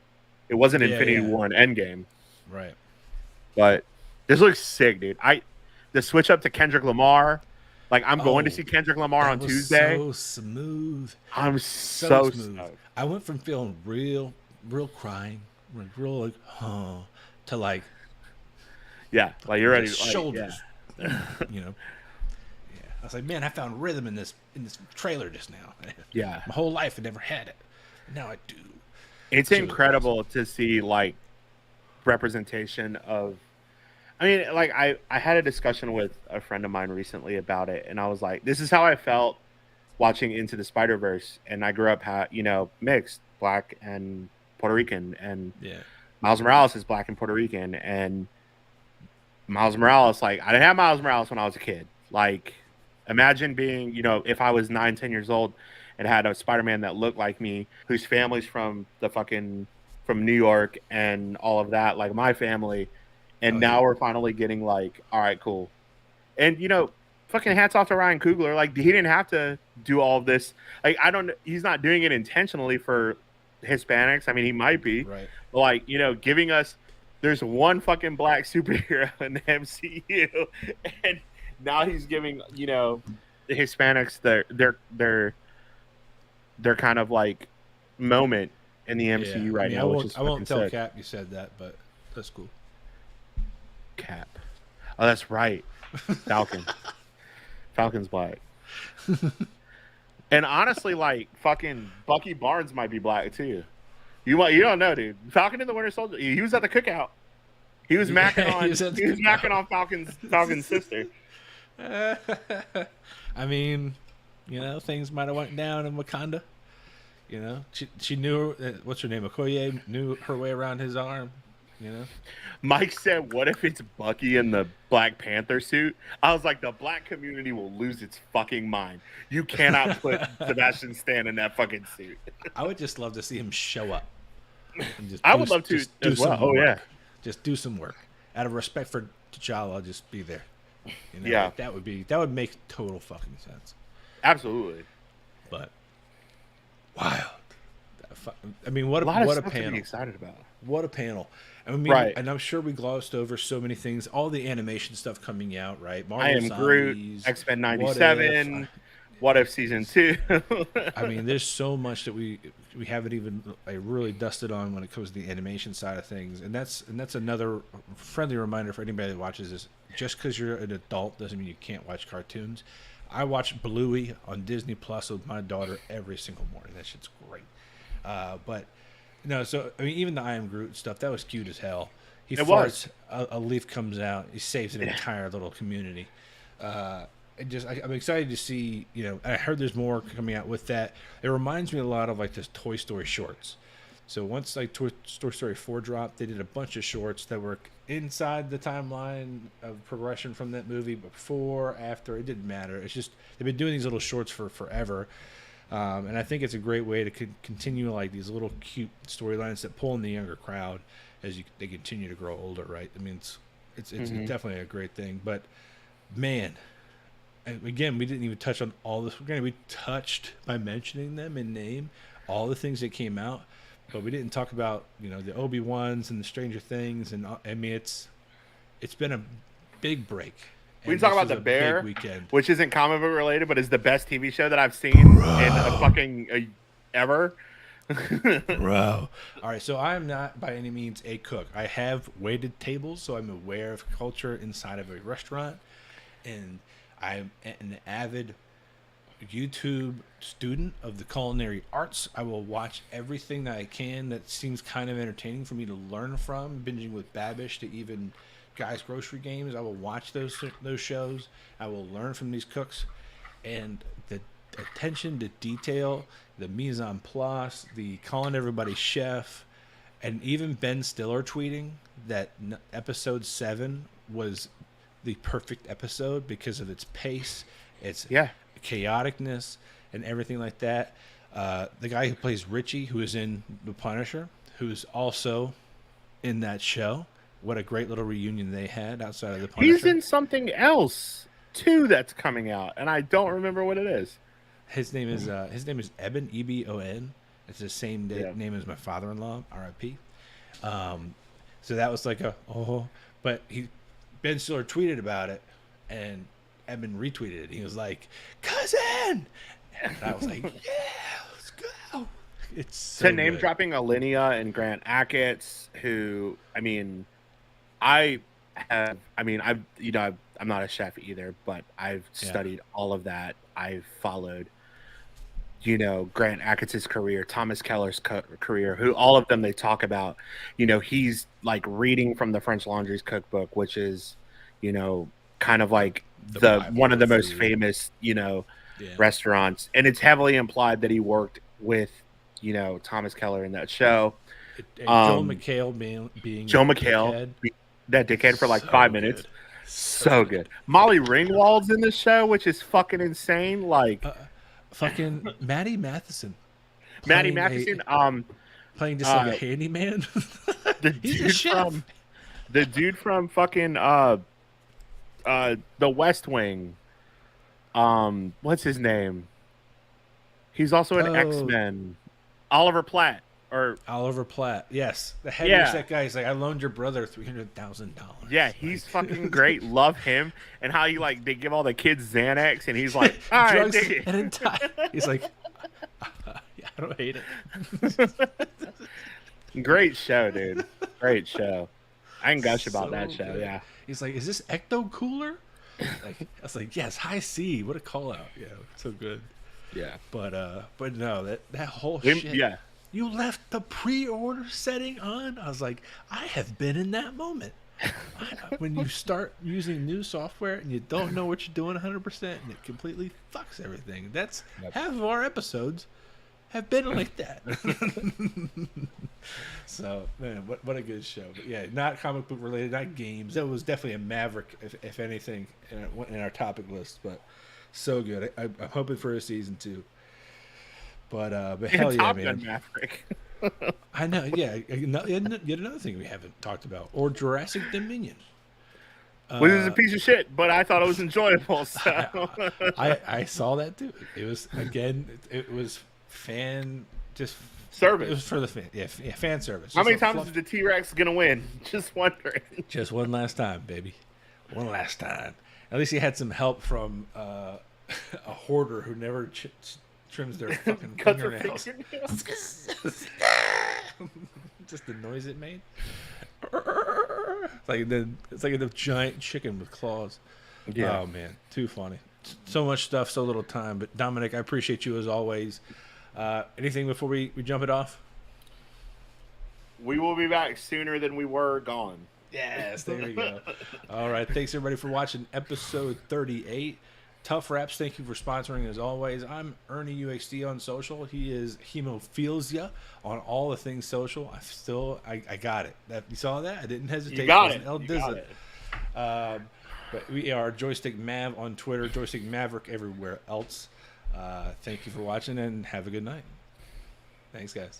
S2: It wasn't Infinity War and Endgame.
S1: Right.
S2: But this looks sick, dude. The switch up to Kendrick Lamar. Like I'm going to see Kendrick Lamar on Tuesday.
S1: So smooth.
S2: I'm so smooth.
S1: I went from feeling real crying, real like, to like,
S2: yeah, like you're ready.
S1: Shoulders, you know. Yeah, I was like, man, I found rhythm in this trailer just now.
S2: Yeah,
S1: my whole life I never had it. Now I do.
S2: It's incredible to see like representation of. I mean, like I had a discussion with a friend of mine recently about it, and I was like, this is how I felt watching Into the Spider-Verse, and I grew up, mixed, Black and Puerto Rican, and Miles Morales is Black and Puerto Rican, and Miles Morales, like I didn't have Miles Morales when I was a kid. Like, imagine being, if I was 9, 10 years old and had a Spider-Man that looked like me, whose family's from New York and all of that, like my family. And now we're finally getting like, all right, cool. And, fucking hats off to Ryan Coogler. Like, he didn't have to do all of this. Like, he's not doing it intentionally for Hispanics. I mean, he might be.
S1: Right.
S2: But, like, giving us, there's one fucking Black superhero in the MCU. And now he's giving, the Hispanics, they're kind of like moment in the MCU right now, which is
S1: I won't tell
S2: sick.
S1: Cap you said that, but that's cool.
S2: Cap. Oh, that's right. Falcon. Falcon's black. And honestly, like fucking Bucky Barnes might be black too. You don't know, dude. Falcon and the Winter Soldier. He was at the cookout. He was macking on. He was macking on Falcon's sister.
S1: I mean, you know, things might have went down in Wakanda. You know, she knew what's her name, Okoye knew her way around his arm. You know,
S2: Mike said, "What if it's Bucky in the Black Panther suit?" I was like, "The black community will lose its fucking mind. You cannot put Sebastian Stan in that fucking suit."
S1: I would just love to see him show up. And
S2: I would love to do some work. Yeah,
S1: just do some work out of respect for T'Challa. I'll just be there. You know,
S2: yeah,
S1: that would make total fucking sense.
S2: Absolutely.
S1: But wild. I mean, what a panel!
S2: To be excited about.
S1: What a panel! I mean,
S2: right.
S1: And I'm sure we glossed over so many things. All the animation stuff coming out, right? Marvel
S2: I Am
S1: Zombies,
S2: Groot, X-Men 97, What If Season 2.
S1: I mean, there's so much that we haven't even really dusted on when it comes to the animation side of things, and that's another friendly reminder for anybody that watches this. Just because you're an adult doesn't mean you can't watch cartoons. I watch Bluey on Disney Plus with my daughter every single morning. That shit's great. But no, so I mean, even the I Am Groot stuff, that was cute as hell. He farts, a leaf comes out, he saves an entire little community. I'm excited to see, you know, I heard there's more coming out with that. It reminds me a lot of like this Toy Story shorts. So once like Toy Story 4 dropped, they did a bunch of shorts that were inside the timeline of progression from that movie, before, after, it didn't matter. It's just they've been doing these little shorts for forever. And I think it's a great way to continue like these little cute storylines that pull in the younger crowd as they continue to grow older, right? I mean, it's definitely a great thing. But man, again, we didn't even touch on all this. We touched by mentioning them in name, all the things that came out, but we didn't talk about, you know, the Obi-Wans and the Stranger Things, and I mean, it's been a big break.
S2: We can talk about The Bear, which isn't comic book related, but is the best TV show that I've seen in a fucking ever.
S1: Bro. All right, so I am not by any means a cook. I have waited tables, so I'm aware of culture inside of a restaurant, and I'm an avid YouTube student of the culinary arts. I will watch everything that I can that seems kind of entertaining for me to learn from, binging with Babish to even Guys Grocery Games. I will watch those shows. I will learn from these cooks, and the attention to detail, the mise en place, the calling everybody chef, and even Ben Stiller tweeting that episode 7 was the perfect episode because of its pace, its chaoticness, and everything like that. The guy who plays Richie, who is in The Punisher, who is also in that show. What a great little reunion they had outside of The Punisher.
S2: He's in something else too that's coming out, and I don't remember what it is.
S1: His name is Eben, Ebon. It's the same name as my father-in-law, R.I.P. So that was like but Ben Stiller tweeted about it, and Eben retweeted it. He was like, "Cousin," and I was like, "Yeah, let's go." It's so
S2: name dropping Alinea and Grant Achatz, who I'm not a chef either, but I've studied all of that. I've followed, Grant Achatz's career, Thomas Keller's career, who all of them they talk about. He's like reading from the French Laundry's cookbook, which is, kind of like one of the most famous, restaurants, and it's heavily implied that he worked with, Thomas Keller in that show.
S1: Joel McHale being
S2: Joe McHale, that dickhead for like 5 minutes. So good. Molly Ringwald's in the show, which is fucking insane. Like,
S1: fucking Maddie Matheson.
S2: Playing
S1: just like a handyman.
S2: the dude from fucking The West Wing. What's his name? He's also an X-Men. Oliver Platt.
S1: Yes, the heavier set guy. He's like, I loaned your brother $300,000.
S2: Yeah, he's fucking great. Love him, and how he they give all the kids Xanax, and he's like, all right,
S1: he's like, I don't hate it.
S2: Great show, dude. Great show. I can gush about
S1: So
S2: that show.
S1: good.
S2: Yeah.
S1: He's like, "Is this Ecto Cooler?" Like, I was like, "Yes, high C." What a call out. Yeah, so good.
S2: Yeah.
S1: But no, that whole
S2: We-
S1: shit.
S2: yeah.
S1: You left the pre-order setting on. I was like, I have been in that moment. When you start using new software and you don't know what you're doing 100% and it completely fucks everything. That's half of our episodes have been like that. So, man, what a good show. But yeah, not comic book related, not games. That was definitely a Maverick, if anything, in our topic list. But so good. I'm hoping for a season 2. But hell yeah,
S2: Top
S1: man.
S2: Gun Maverick.
S1: I know, yeah. Yet another thing we haven't talked about, or Jurassic Dominion.
S2: Which is a piece of shit, but I thought it was enjoyable. So.
S1: I saw that too. It was it was fan
S2: Service.
S1: It was for the fan, yeah, fan service.
S2: How many times is the T-Rex gonna win? Just wondering.
S1: Just one last time, baby. One last time. At least he had some help from a hoarder who never trims their fucking fingernails. Just the noise it made. It's like a giant chicken with claws.
S2: Yeah.
S1: Oh man, too funny. So much stuff, so little time. But Dominic, I appreciate you as always. Anything before we jump it off?
S2: We will be back sooner than we were gone.
S1: Yes, there we go. All right, thanks everybody for watching episode 38. Tough Raps, thank you for sponsoring as always. I'm Ernie UXD on social. He is Hemophilia on all the things social. I got it. You saw that? I didn't hesitate.
S2: You got it.
S1: You got it. But we are Joystick Mav on Twitter, Joystick Maverick everywhere else. Thank you for watching and have a good night. Thanks, guys.